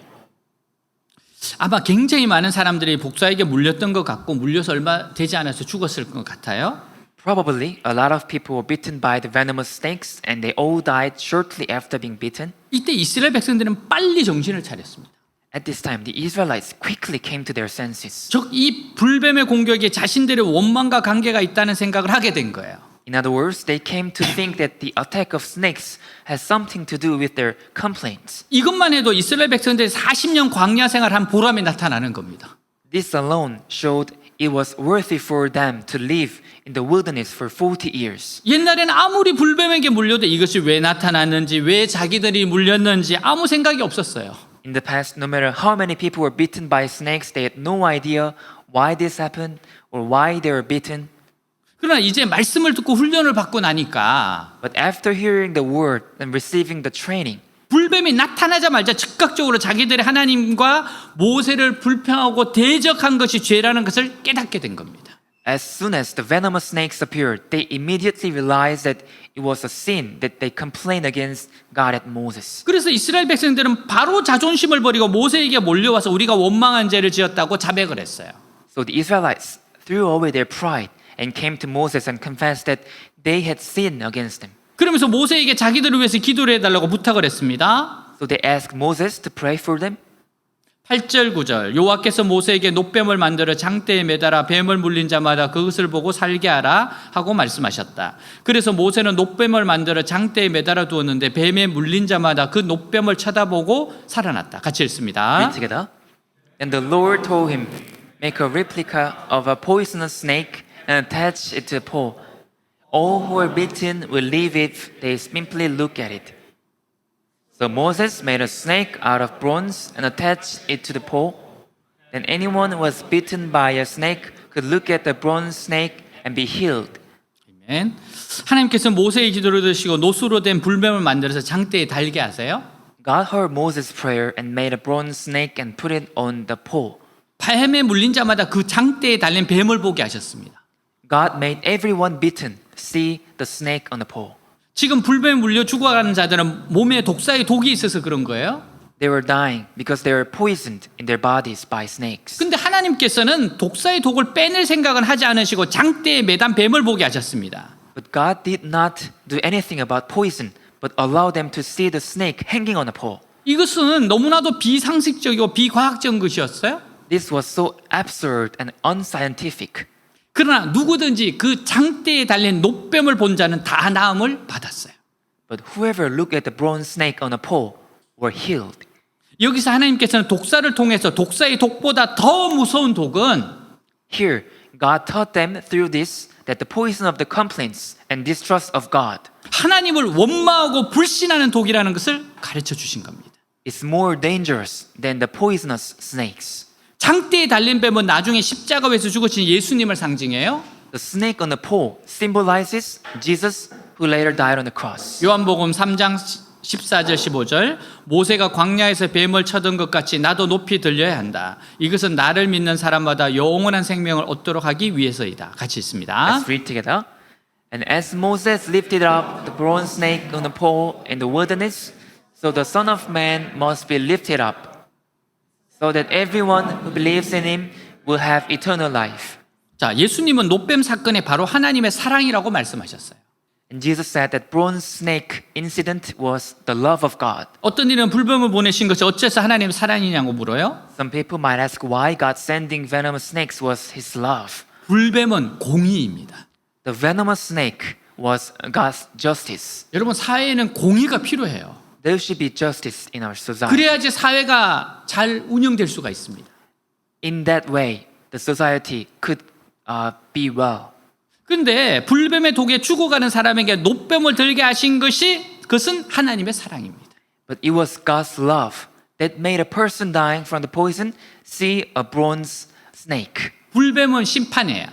아마 굉장히 많은 사람들이 복사에게 물렸던 것 같고 물려서 얼마 되지 않아서 죽었을 것 같아요. Probably a lot of people were bitten by the venomous snakes and they all died shortly after being bitten. 이때 이스라엘 백성들은 빨리 정신을 차렸습니다. At this time, the Israelites quickly came to their senses. 즉 이 불뱀의 공격에 자신들의 원망과 관계가 있다는 생각을 하게 된 거예요. In other words, they came to think that the attack of snakes has something to do with their complaints. 이것만 해도 이스라엘 백성들이 40년 광야 생활한 보람이 나타나는 겁니다. This alone showed it was worthy for them to live in the wilderness for 40 years. 옛날에는 아무리 불뱀에게 물려도 이것이 왜 나타났는지 왜 자기들이 물렸는지 아무 생각이 없었어요. In the past, no matter how many people were bitten by snakes, they had no idea why this happened or why they were bitten. 그러나 이제 말씀을 듣고 훈련을 받고 나니까 But after hearing the word and receiving the training, 불뱀이 나타나자마자 즉각적으로 자기들의 하나님과 모세를 불평하고 대적한 것이 죄라는 것을 깨닫게 된 겁니다. as soon as the venomous snakes appeared, they immediately realized that it was a sin that they complained against God at Moses. 그래서 이스라엘 백성들은 바로 자존심을 버리고 모세에게 몰려와서 우리가 원망한 죄를 지었다고 자백을 했어요. So the Israelites threw away their pride and came to Moses and confessed that they had sinned against him. 그러면서 모세에게 자기들을 위해서 기도를 해달라고 부탁을 했습니다. So they asked Moses to pray for them. 8절 9절 여호와께서 모세에게 놋뱀을 만들어 장대에 매달아 뱀을 물린 자마다 그것을 보고 살게 하라 하고 말씀하셨다. 그래서 모세는 놋뱀을 만들어 장대에 매달아 두었는데 뱀에 물린 자마다 그 놋뱀을 쳐다보고 살아났다. 같이 읽습니다. Read together. And the Lord told him, make a replica of a poisonous snake and attach it to a pole. All who are bitten will leave if they simply look at it. So Moses made a snake out of bronze and attached it to the pole. Then anyone who was bitten by a snake could look at the bronze snake and be healed. 아멘. 하나님께서 모세의 기도를 들으시고 노수로 된 불뱀을 만들어서 장대에 달게 하세요. God heard Moses' prayer and made a bronze snake and put it on the pole. 뱀에 물린 자마다 그 장대에 달린 뱀을 보게 하셨습니다. God made everyone bitten see the snake on the pole. 지금 불뱀에 물려 죽어가는 자들은 몸에 독사의 독이 있어서 그런 거예요. They were dying because they were poisoned in their bodies by snakes. 근데 하나님께서는 독사의 독을 빼낼 생각은 하지 않으시고 장대에 매단 뱀을 보게 하셨습니다. But God did not do anything about poison, but allowed them to see the snake hanging on a pole. 이것은 너무나도 비상식적이고 비과학적인 것이었어요. This was so absurd and unscientific. 그러나 누구든지 그 장대에 달린 놋뱀을 본 자는 다 나음을 받았어요. But whoever looked at the bronze snake on a pole were healed. 여기서 하나님께서는 독사를 통해서 독사의 독보다 더 무서운 독은 Here, God taught them through this that the poison of the complaints and distrust of God 하나님을 원망하고 불신하는 독이라는 것을 가르쳐 주신 겁니다. is more dangerous than the poisonous snakes. 장대에 달린 뱀은 나중에 십자가에서 죽으신 예수님을 상징해요. The snake on the pole symbolizes Jesus who later died on the cross. 요한복음 3장 14절 15절 모세가 광야에서 뱀을 쳐든 것 같이 나도 높이 들려야 한다. 이것은 나를 믿는 사람마다 영원한 생명을 얻도록 하기 위해서이다. 같이 있습니다. Let's read together. And as Moses lifted up the bronze snake on the pole in the wilderness, so the Son of Man must be lifted up, so that everyone who believes in him will have eternal life. 자, 예수님은 놋뱀 사건이 바로 하나님의 사랑이라고 말씀하셨어요. And Jesus said that bronze snake incident was the love of God. 어떤 이는 불뱀을 보내신 것이 어째서 하나님의 사랑이냐고 물어요. Some people might ask why God sending venomous snakes was his love. 불뱀은 공의입니다. The venomous snake was God's justice. 여러분 사회에는 공의가 필요해요. There should be justice in our society. 그래야지 사회가 잘 운영될 수가 있습니다. In that way, the society could be well. 근데 불뱀의 독에 죽어가는 사람에게 놋뱀을 들게 하신 그것은 하나님의 사랑입니다. But it was God's love that made a person dying from the poison see a bronze snake. 불뱀은 심판이에요.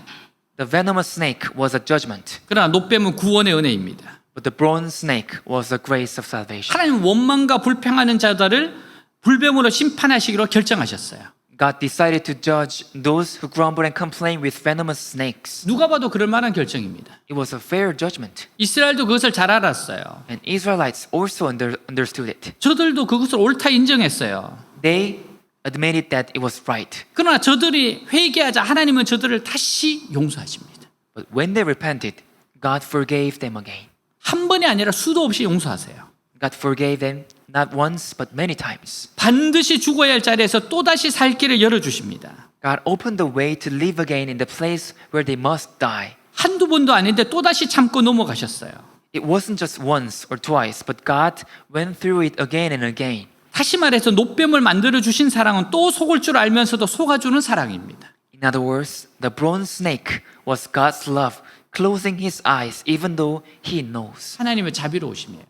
The venomous snake was a judgment, 그러나 노뱀은 구원의 은혜입니다. but the bronze snake was a grace of salvation. 하나님 원망과 불평하는 자들을 불뱀으로 심판하시기로 결정하셨어요. God decided to judge those who grumble and complain with venomous snakes. 누가 봐도 그럴 만한 결정입니다. It was a fair judgment, 이스라엘도 그것을 잘 알았어요. and Israelites also understood it. 저들도 그것을 옳다 인정했어요. They admitted that it was right. 그러나 저들이 회개하자 하나님은 저들을 다시 용서하십니다. But when they repented, God forgave them again. 한 번이 아니라 수도 없이 용서하세요. God forgave them not once but many times. 반드시 죽어야 할 자리에서 또다시 살 길을 열어주십니다. God opened the way to live again in the place where they must die. 한두 번도 아닌데 또다시 참고 넘어가셨어요. It wasn't just once or twice, but God went through it again and again. 다시 말해서 노뱀을 만들어 주신 사랑은 또 속을 줄 알면서도 속아주는 사랑입니다. In other words, the bronze snake was God's love, closing his eyes even though he knows. 하나님의 자비로우심이에요.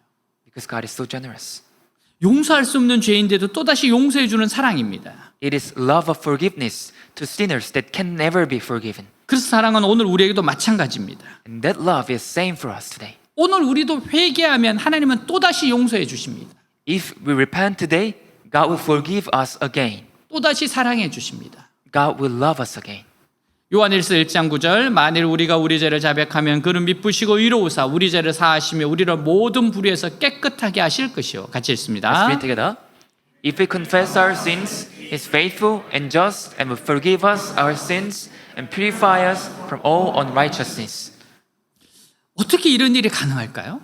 Because God is so generous. 용서할 수 없는 죄인데도 또다시 용서해 주는 사랑입니다. It is love of forgiveness to sinners that can never be forgiven. 그래서 사랑은 오늘 우리에게도 마찬가지입니다. And that love is same for us today. 오늘 우리도 회개하면 하나님은 또다시 용서해 주십니다. If we repent today, God will forgive us again. 또다시 사랑해 주십니다. God will love us again. 요한일서 1장 9절 만일 우리가 우리 죄를 자백하면 그는 미쁘시고 의로우사 우리 죄를 사하시며 우리를 모든 불의에서 깨끗하게 하실 것이요. 같이 Let's 읽습니다. read together. If we confess our sins, He is faithful and just and will forgive us our sins and purify us from all unrighteousness. 어떻게 이런 일이 가능할까요?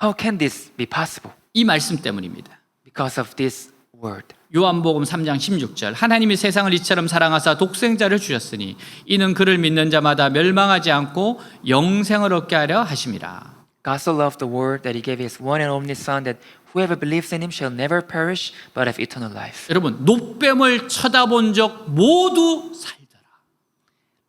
How can this be possible? 이 말씀 때문입니다. Because of this word. 요한복음 3장 16절 하나님이 세상을 이처럼 사랑하사 독생자를 주셨으니 이는 그를 믿는 자마다 멸망하지 않고 영생을 얻게 하려 하심이라. God so loved the world that He gave His one and only Son that whoever believes in Him shall never perish but have eternal life. 여러분 노뱀을 쳐다본 적 모두 살더라.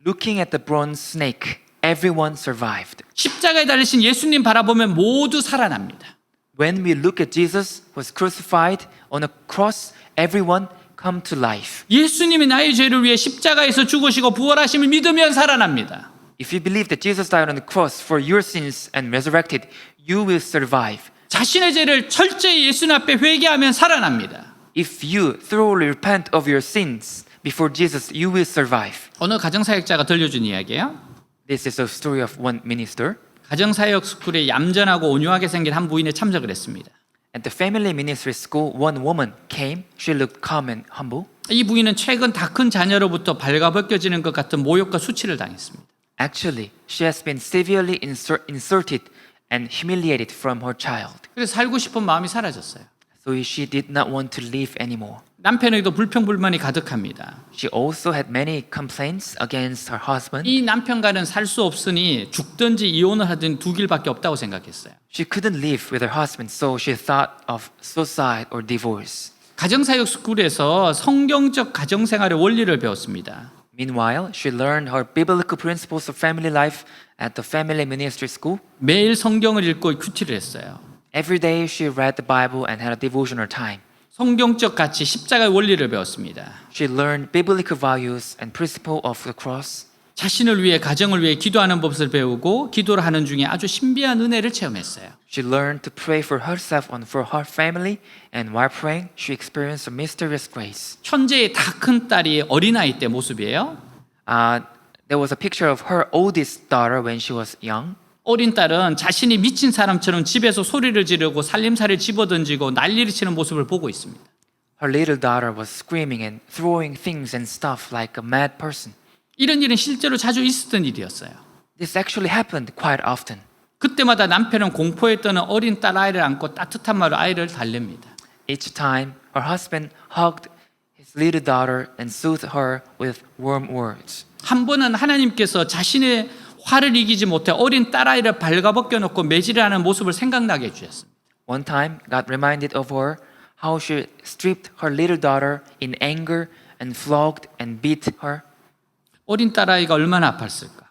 Looking at the bronze snake, everyone survived. 십자가에 달리신 예수님 바라보면 모두 살아납니다. When we look at Jesus who was crucified on a cross, everyone come to life. 예수님이 나의 죄를 위해 십자가에서 죽으시고 부활하심을 믿으면 살아납니다. If you believe that Jesus died on the cross for your sins and resurrected, you will survive. 자신의 죄를 철저히 예수님 앞에 회개하면 살아납니다. If you thoroughly repent of your sins before Jesus, you will survive. 어느 가정사역자가 들려준 이야기예요. This is a story of one minister. 가정사역 스쿨에 얌전하고 온유하게 생긴 한 부인에 참석을 했습니다. At the family ministry school, one woman came. She looked calm and humble. 이 부인은 최근 다 큰 자녀로부터 발가벗겨지는 것 같은 모욕과 수치를 당했습니다. Actually, she has been severely insulted and humiliated from her child. 그래서 살고 싶은 마음이 사라졌어요. So she did not want to live anymore. 남편에게도 불평불만이 가득합니다. She also had many complaints against her husband. 이 남편과는 살 수 없으니 죽든지 이혼을 하든 두 길밖에 없다고 생각했어요. She couldn't live with her husband, so she thought of suicide or divorce. 가정사역 스쿨에서 성경적 가정생활의 원리를 배웠습니다. Meanwhile, she learned her biblical principles of family life at the family ministry school. 매일 성경을 읽고 큐티를 했어요. Every day she read the Bible and had a devotional time. 성경적 가치 십자가의 원리를 배웠습니다. She learned biblical values and principle of the cross. 자신을 위해 가정을 위해 기도하는 법을 배우고 기도를 하는 중에 아주 신비한 은혜를 체험했어요. She learned to pray for herself and for her family, and while praying, she experienced a mysterious grace. 천재의 다 큰 딸이 어린아이 때 모습이에요. There was a picture of her oldest daughter when she was young. 어린 딸은 자신이 미친 사람처럼 집에서 소리를 지르고 살림살이를 집어던지고 난리를 치는 모습을 보고 있습니다. Her little daughter was screaming and throwing things and stuff like a mad person. 이런 일은 실제로 자주 있었던 일이었어요. This actually happened quite often. 그때마다 남편은 공포에 떠는 어린 딸 아이를 안고 따뜻한 말로 아이를 달랩니다. Each time, her husband hugged his little daughter and soothed her with warm words. 한 번은 하나님께서 자신의 화를 이기지 못해 어린 딸아이를 발가벗겨 놓고 매질을 하는 모습을 생각나게 해주셨습니다. One time, God reminded of her how she stripped her little daughter in anger and flogged and beat her. 어린 딸아이가 얼마나 아팠을까?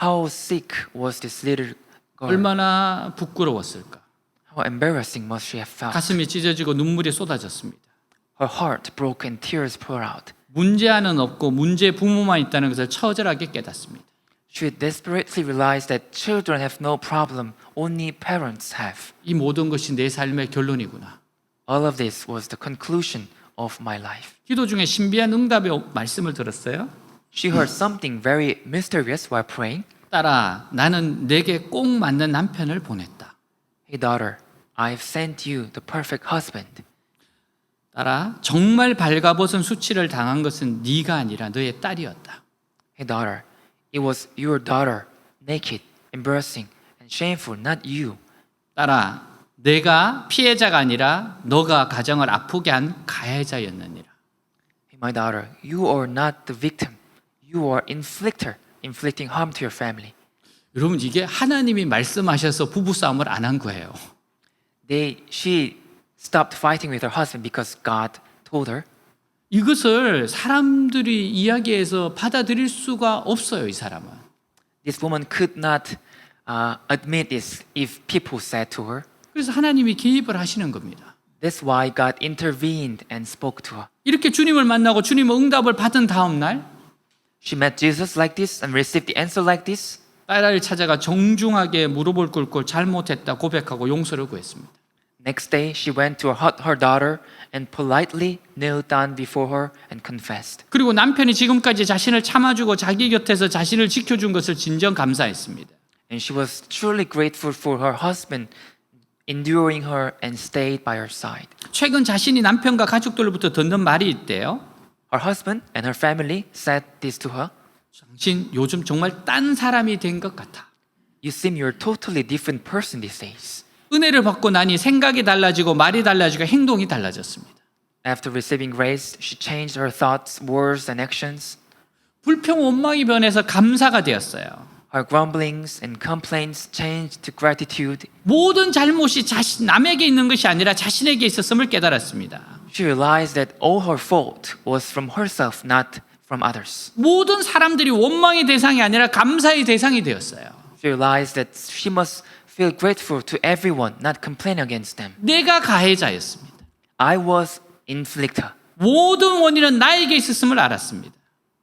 How sick was this little girl? 얼마나 부끄러웠을까? How embarrassing must she have felt? 가슴이 찢어지고 눈물이 쏟아졌습니다. Her heart broke and tears poured out. 문제 하나는 없고 문제 부모만 있다는 것을 처절하게 깨닫습니다. She desperately realized that children have no problem, only parents have. 이 모든 것이 내 삶의 결론이구나. All of this was the conclusion of my life. 기도 중에 신비한 응답의 말씀을 들었어요. She heard something very mysterious while praying. 딸아, 나는 내게 꼭 맞는 남편을 보냈다. Hey daughter, I have sent you the perfect husband. 딸아, 정말 발가벗은 수치를 당한 것은 네가 아니라 너의 딸이었다. Hey daughter, it was your daughter, naked, embarrassing, and shameful, not you. 딸아, 내가 피해자가 아니라 너가 가정을 아프게 한 가해자였느니라. Hey my daughter, you are not the victim. You are inflictor, inflicting harm to your family. 여러분, 이게 하나님이 말씀하셔서 부부싸움을 안 한 거예요. She stopped fighting with her husband because God told her. 이것을 사람들이 이야기해서 받아들일 수가 없어요, 이 사람은. This woman could not admit this if people said to her. 그래서 하나님이 개입을 하시는 겁니다. That's why God intervened and spoke to her. 이렇게 주님을 만나고 주님의 응답을 받은 다음 날 She met Jesus like this and received the answer like this. 딸을 찾아가 정중하게 무릎을 꿇고 잘못했다 고백하고 용서를 구했습니다. Next day, she went to her daughter and politely knelt down before her and confessed. 그리고 남편이 지금까지 자신을 참아주고 자기 곁에서 자신을 지켜준 것을 진정 감사했습니다. And she was truly grateful for her husband enduring her and stayed by her side. 최근 자신이 남편과 가족들로부터 듣는 말이 있대요. Her husband and her family said this to her. 당신 요즘 정말 딴 사람이 된 것 같아. You seem you're a totally different person these days. 은혜를 받고 나니 생각이 달라지고 말이 달라지고 행동이 달라졌습니다. After receiving grace, she changed her thoughts, words, and actions. 불평 원망이 변해서 감사가 되었어요. Her grumblings and complaints changed to gratitude. 모든 잘못이 남에게 있는 것이 아니라 자신에게 있었음을 깨달았습니다. She realized that all her fault was from herself, not from others. 모든 사람들이 원망의 대상이 아니라 감사의 대상이 되었어요. She realized that she must feel grateful to everyone, not complain against them. 내가 가해자였습니다. I was inflictor. 모든 원인은 나에게 있었음을 알았습니다.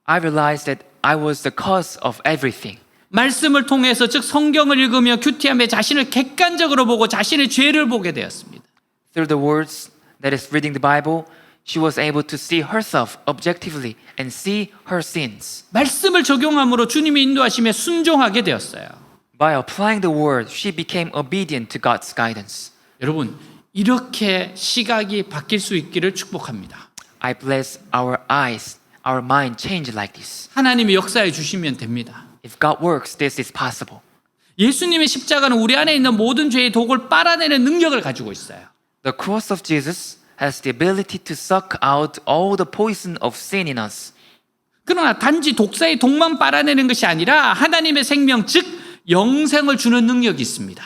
I realized that I was the cause of everything. 말씀을 통해서 즉 성경을 읽으며 큐티함에 자신을 객관적으로 보고 자신의 죄를 보게 되었습니다. Through the words that is reading the Bible, she was able to see herself objectively and see her sins. 말씀을 적용함으로 주님의 인도하심에 순종하게 되었어요. By applying the word, she became obedient to God's guidance. 여러분, 이렇게 시각이 바뀔 수 있기를 축복합니다. I bless our eyes, our mind change like this. 하나님이 역사해 주시면 됩니다. If God works, this is possible. 예수님의 십자가는 우리 안에 있는 모든 죄의 독을 빨아내는 능력을 가지고 있어요. The cross of Jesus has the ability to suck out all the poison of sin in us. 그러나 단지 독사의 독만 빨아내는 것이 아니라 하나님의 생명, 즉 영생을 주는 능력이 있습니다.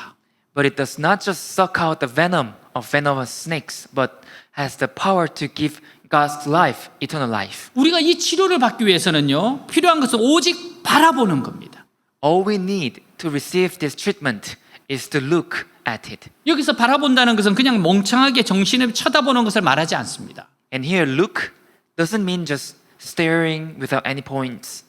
But it does not just suck out the venom of venomous snakes, but has the power to give God's life, eternal life. 우리가 이 치료를 받기 위해서는요, 필요한 것은 오직 바라보는 겁니다. All we need to receive this treatment is to look at it. 여기서 바라본다는 것은 그냥 멍청하게 정신을 쳐다보는 것을 말하지 않습니다. And here, look doesn't mean just staring without any points.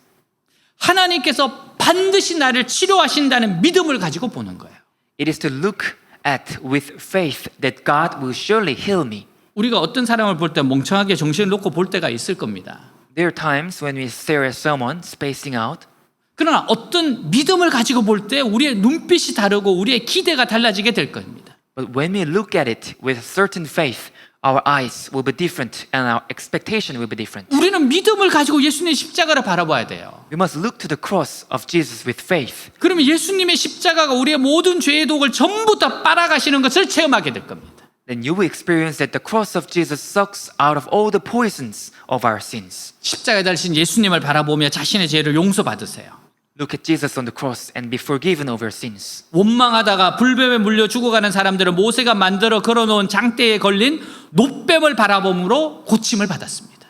하나님께서 반드시 나를 치료하신다는 믿음을 가지고 보는 거예요. It is to look at with faith that God will surely heal me. 우리가 어떤 사람을 볼 때 멍청하게 정신을 놓고 볼 때가 있을 겁니다. There are times when we stare at someone spacing out. 그러나 어떤 믿음을 가지고 볼 때 우리의 눈빛이 다르고 우리의 기대가 달라지게 될 겁니다. But when we look at it with certain faith, our eyes will be different and our expectation will be different. 우리는 믿음을 가지고 예수님의 십자가를 바라봐야 돼요. We must look to the cross of Jesus with faith. 그러면 예수님의 십자가가 우리의 모든 죄의 독을 전부 다 빨아가시는 것을 체험하게 될 겁니다. Then you will experience that the cross of Jesus sucks out of all the poisons of our sins. 십자가에 달리신 예수님을 바라보며 자신의 죄를 용서받으세요. Look at Jesus on the cross and be forgiven of your sins. 원망하다가 불뱀에 물려 죽어가는 사람들은 모세가 만들어 걸어놓은 장대에 걸린 놋뱀을 바라봄으로 고침을 받았습니다.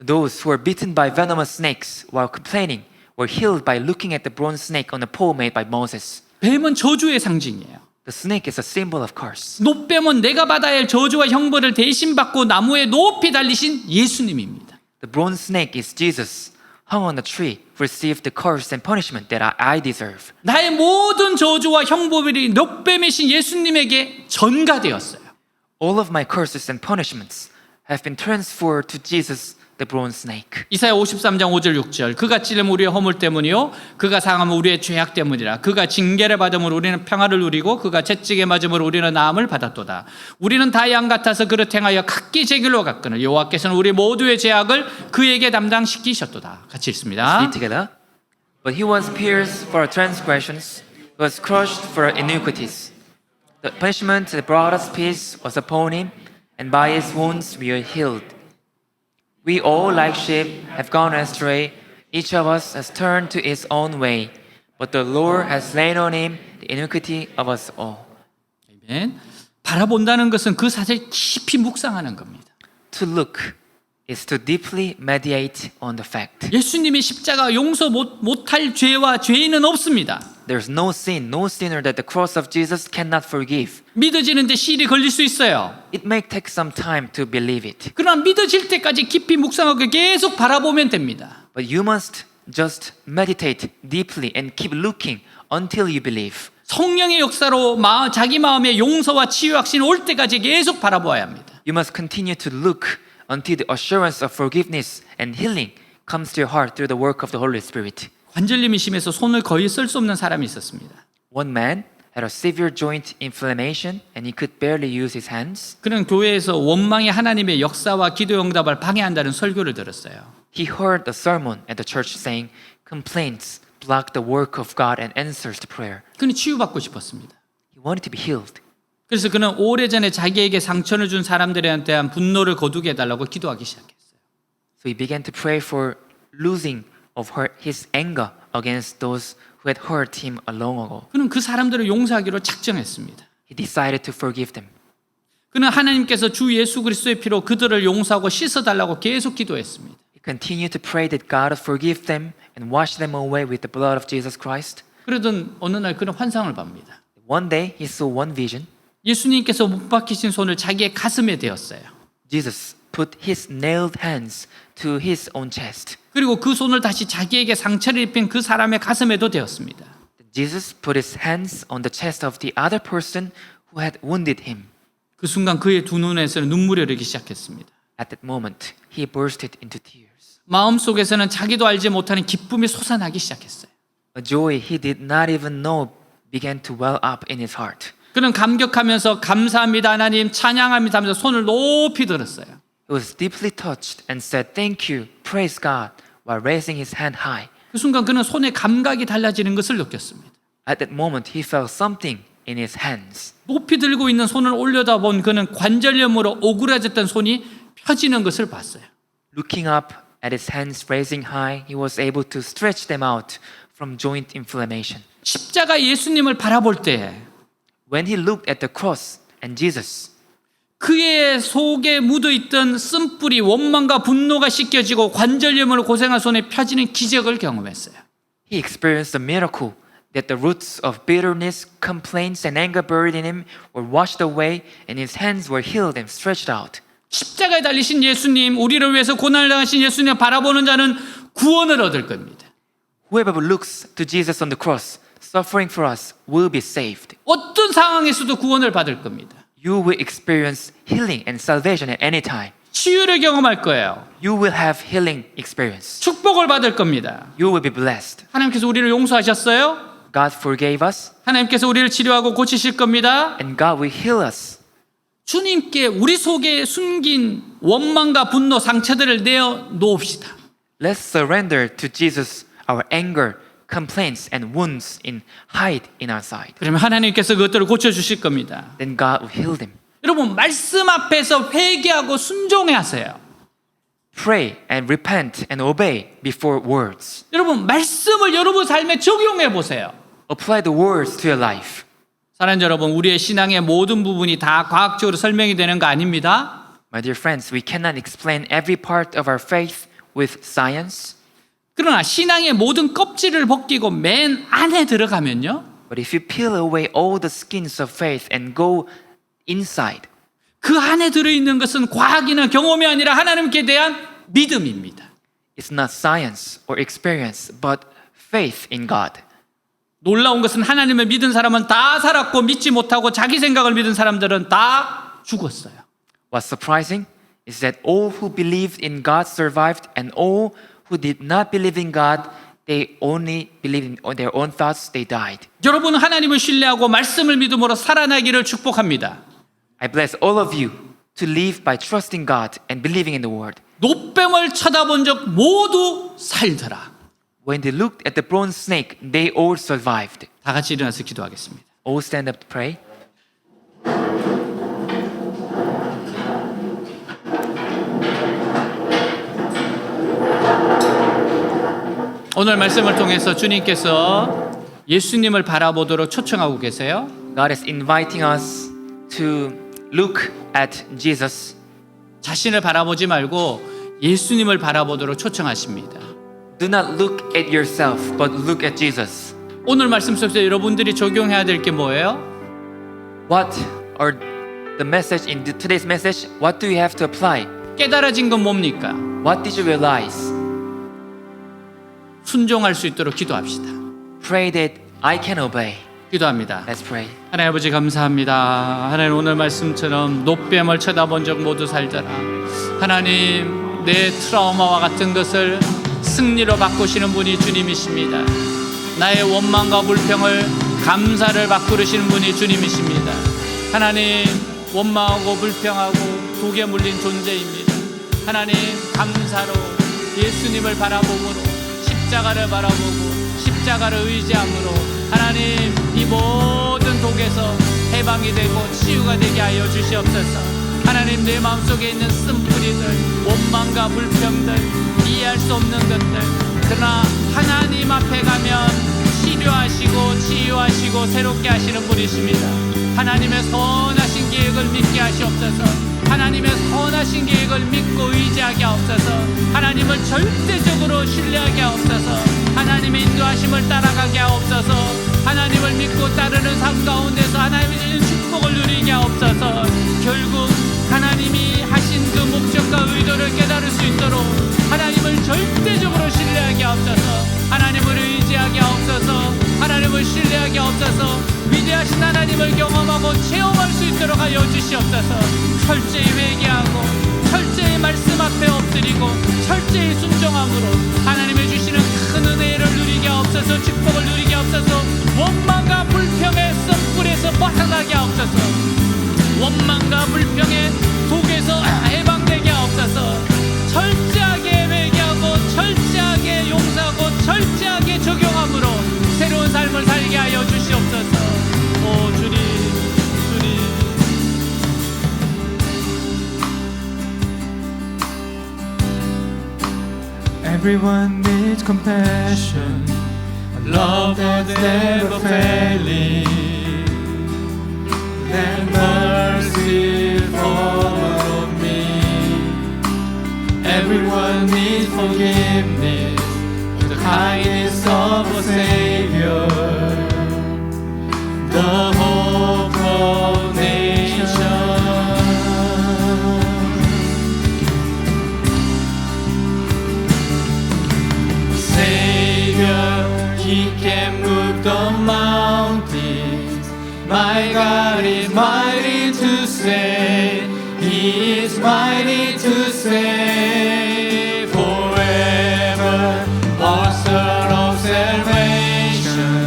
Those who were bitten by venomous snakes while complaining were healed by looking at the bronze snake on a pole made by Moses. 뱀은 저주의 상징이에요. The snake is a symbol of curse. 놋뱀은 내가 받아야 할 저주와 형벌을 대신 받고 나무에 높이 달리신 예수님입니다. The bronze snake is Jesus, hung on a tree received the curse and punishment that I deserve. 나의 모든 저주와 형벌이 넉배매신 예수님에게 전가되었어요. All of my curses and punishments have been transferred to Jesus, the bronze snake. 이사야 53장 5절 6절 그가 찔림 우리의 허물 때문이요 그가 상함은 우리의 죄악 때문이라 그가 징계를 받음으로 우리는 평화를 누리고 그가 채찍에 맞음으로 우리는 나음을 받았도다. 우리는 다 양 같아서 그릇 행하여 각기 제 길로 갔거늘 여호와께서는 우리 모두의 죄악을 그에게 담당시키셨도다. 같이 읽습니다. Read together. But he was pierced for our transgressions, he was crushed for our iniquities. The punishment that brought us peace was upon him, and by his wounds we are healed. We all, like sheep, have gone astray. Each of us has turned to his own way. But the Lord has laid on him the iniquity of us all. 아멘. 바라본다는 것은 그 사실을 깊이 묵상하는 겁니다. To look is to deeply meditate on the fact. 예수님의 십자가 용서 못할 죄와 죄인은 없습니다. There's no sin, no sinner that the cross of Jesus cannot forgive. 믿어지는데 시일이 걸릴 수 있어요. It may take some time to believe it. 그러나 믿어질 때까지 깊이 묵상하고 계속 바라보면 됩니다. But you must just meditate deeply and keep looking until you believe. 성령의 역사로 자기 마음의 용서와 치유 확신이 올 때까지 계속 바라보아야 합니다. You must continue to look until the assurance of forgiveness and healing comes to your heart through the work of the Holy Spirit. 관절염이 심해서 손을 거의 쓸 수 없는 사람이 있었습니다. One man had a severe joint inflammation and he could barely use his hands. 그는 교회에서 원망이 하나님의 역사와 기도 응답을 방해한다는 설교를 들었어요. He heard a sermon at the church saying, complaints block the work of God and answers to prayer. 그는 치유받고 싶었습니다. He wanted to be healed. 그래서 그는 오래전에 자기에게 상처를 준 사람들에 대한 분노를 거두게 해달라고 기도하기 시작했어요. So he began to pray for losing of his anger against those who had hurt him long ago. 그는 그 사람들을 용서하기로 작정했습니다. He decided to forgive them. 그는 하나님께서 주 예수 그리스도의 피로 그들을 용서하고 씻어달라고 계속 기도했습니다. He continued to pray that God would forgive them and wash them away with the blood of Jesus Christ. 그러던 어느 날 그는 환상을 봅니다. One day he saw one vision. 예수님께서 못 박히신 손을 자기의 가슴에 대었어요. Jesus put his nailed hands to his own chest. 그리고 그 손을 다시 자기에게 상처를 입힌 그 사람의 가슴에도 대었습니다. Jesus put his hands on the chest of the other person who had wounded him. 그 순간 그의 두 눈에서는 눈물이 흐르기 시작했습니다. At that moment, he bursted into tears. 마음속에서는 자기도 알지 못하는 기쁨이 솟아나기 시작했어요. A joy he did not even know began to well up in his heart. 그는 감격하면서 감사합니다 하나님 찬양합니다 하면서 손을 높이 들었어요. He was deeply touched and said, "Thank you, praise God," while raising his hand high. 그 순간 그는 손의 감각이 달라지는 것을 느꼈습니다. At that moment, he felt something in his hands. 높이 들고 있는 손을 올려다본 그는 관절염으로 오그라졌던 손이 펴지는 것을 봤어요. Looking up at his hands raising high, he was able to stretch them out from joint inflammation. 십자가 예수님을 바라볼 때 When he looked at the cross and Jesus, 그의 속에 묻어있던 쓴뿌리 원망과 분노가 씻겨지고 관절염으로 고생한 손에 펴지는 기적을 경험했어요. he experienced a miracle that the roots of bitterness, complaints, and anger buried in him were washed away and his hands were healed and stretched out. 십자가에 달리신 예수님, 우리를 위해서 고난을 당하신 예수님 바라보는 자는 구원을 얻을 겁니다. Whoever looks to Jesus on the cross, suffering for us, will be saved. 어떤 상황에서도 구원을 받을 겁니다. You will experience healing and salvation at any time. 치유를 경험할 거예요. You will have healing experience. 축복을 받을 겁니다. You will be blessed. 하나님께서 우리를 용서하셨어요. God forgave us, 하나님께서 우리를 치료하고 고치실 겁니다. and God will heal us. 주님께 우리 속에 숨긴 원망과 분노, 상처들을 내어 놓읍시다. Let's surrender to Jesus our anger, complaints, and wounds in hide in our side. 그러면 하나님께서 그것들을 고쳐주실 겁니다. Then God will heal them. 여러분 말씀 앞에서 회개하고 순종해 하세요. Pray and repent and obey before words. 여러분 말씀을 여러분 삶에 적용해 보세요. Apply the words to your life. 사랑하는 여러분, 우리의 신앙의 모든 부분이 다 과학적으로 설명이 되는 거 아닙니다. My dear friends, we cannot explain every part of our faith with science. 그러나 신앙의 모든 껍질을 벗기고 맨 안에 들어가면요, But if you peel away all the skins of faith and go inside, 그 안에 들어있는 것은 과학이나 경험이 아니라 하나님께 대한 믿음입니다. is not science or experience, but faith in God. 놀라운 것은 하나님을 믿은 사람은 다 살았고 믿지 못하고 자기 생각을 믿은 사람들은 다 죽었어요. What's surprising is that all who believed in God survived, and all who did not believe in God, they only believed in their own thoughts, they died. 여러분은 하나님을 신뢰하고 말씀을 믿음으로 살아나기를 축복합니다. I bless all of you to live by trusting God and believing in the Word. 노뱀을 쳐다본 적 모두 살더라. When they looked at the bronze snake, they all survived. 다 같이 일어나서 기도하겠습니다. All stand up to pray. 오늘 말씀을 통해서 주님께서 예수님을 바라보도록 초청하고 계세요. God is inviting us to look at Jesus. 자신을 바라보지 말고 예수님을 바라보도록 초청하십니다. Do not look at yourself, but look at Jesus. 오늘 말씀 속에서 여러분들이 적용해야 될 게 뭐예요? What are the message in today's message? What do you have to apply? 깨달아진 건 뭡니까? What did you realize? 순종할 수 있도록 기도합시다. Pray that I can obey. 기도합니다. Let's pray. 하나님 아버지 감사합니다. 하나님 오늘 말씀처럼 노뱀을 쳐다본 적 모두 살더라. 하나님 내 트라우마와 같은 것을 승리로 바꾸시는 분이 주님이십니다. 나의 원망과 불평을 감사를 바꾸시는 분이 주님이십니다. 하나님 원망하고 불평하고 독에 물린 존재입니다. 하나님 감사로 예수님을 바라보므로 십자가를 바라보고 십자가를 의지함으로 하나님 이 모든 독에서 해방이 되고 치유가 되게 하여 주시옵소서. 하나님 내 마음속에 있는 쓴뿌리들 원망과 불평들 이해할 수 없는 것들 그러나 하나님 앞에 가면 치료하시고 치유하시고 새롭게 하시는 분이십니다. 하나님의 선하신 계획을 믿게 하시옵소서. 하나님의 선하신 계획을 믿고 의지하게 하옵소서. 하나님을 절대적으로 신뢰하게 하옵소서. 하나님의 인도하심을 따라가게 하옵소서. 하나님을 믿고 따르는 삶 가운데서 하나님의 주신 축복을 누리게 하옵소서. 결국 하나님이 하신 그 목적과 의도를 깨달을 수 있도록 하나님을 절대적으로 신뢰하게 하옵소서. 하나님을 의지하게 하옵소서. 하나님을 신뢰하게 하옵소서. 위대하신 하나님을 경험하고 체험할 수 있도록 하여 주시옵소서. 철저히 회개하고 철저히 말씀 앞에 엎드리고 철저히 순종함으로 하나님의 주시는 큰 은혜를 누리게 하옵소서. 축복을 누리게 하옵소서. 원망과 불평의 썸불에서 벗어나게 하옵소서. 원망과 불평의 독에서 해방되게 하옵소서. 철저하게 회개하고 철저하게 용서하고 철저하게 적용함으로 새로운 삶을 살게 하여 주시옵소서. 오 주님 주님 Everyone needs compassion, a love that's never failing, and mercy follow me. Everyone needs forgiveness, the kindness of a Savior, the hope of nations. Savior, He can move the mountains. My God is mighty to save. He is mighty to save forever. Author of salvation,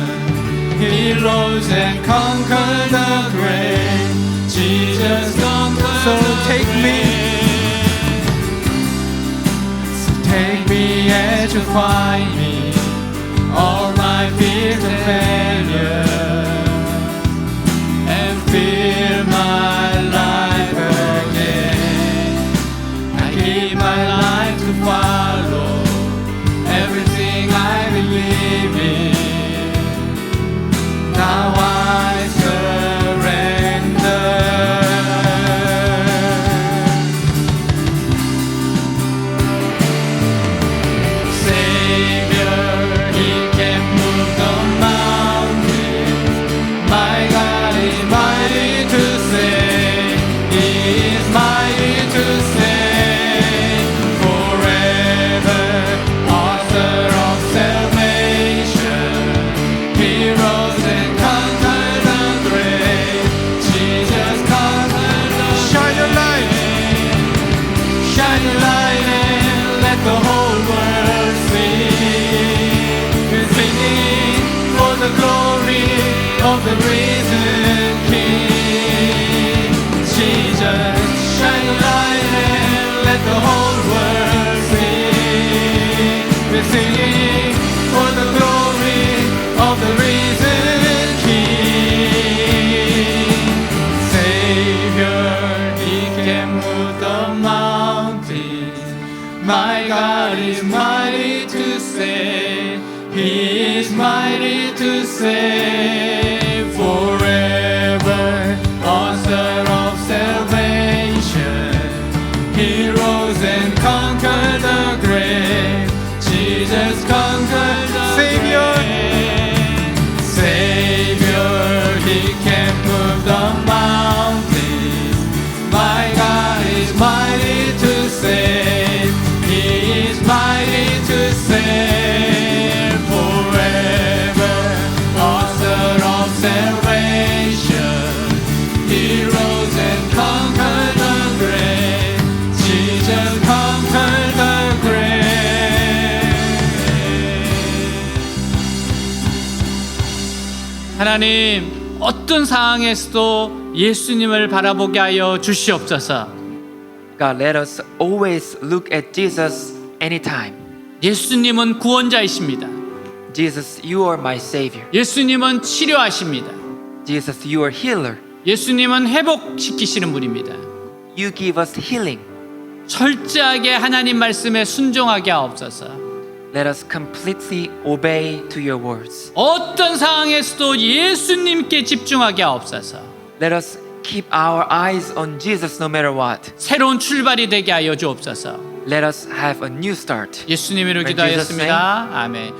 He rose and conquered the grave. Jesus conquered the grave. So take me as you find me. All my fears and failure, and fill my life again. I give my life to follow everything I believe in. Now I surrender. Savior, He can move the mountains. the risen King. Jesus, shine a light and let the whole world see. We're singing for the glory of the risen King. Savior, He can move the mountains. My God is mighty to save. He is mighty to save forever. Author of salvation. He rose and conquered the grave. Jesus conquered the Savior. Savior, He can move the mountains. My God is mighty to save. He is mighty to save forever. Author of salvation. He rose and conquered the grave. Jesus conquered the grave. 하나님, 어떤 상황에서도 예수님을 바라보게 하여 주시옵소서. God, let us always look at Jesus anytime. 예수님은 구원자이십니다. Jesus, you are my Savior. 예수님은 치료하십니다. Jesus, you are healer. 예수님은 회복시키시는 분입니다. You give us healing. 철저하게 하나님 말씀에 순종하게 하옵소서. Let us completely obey to your words. 어떤 상황에서도 예수님께 집중하게 하옵소서. Let us keep our eyes on Jesus no matter what. 새로운 출발이 되게 하여 주옵소서. Let us have a new start. 예수님으로 In Jesus' 기도하였습니다. 아멘.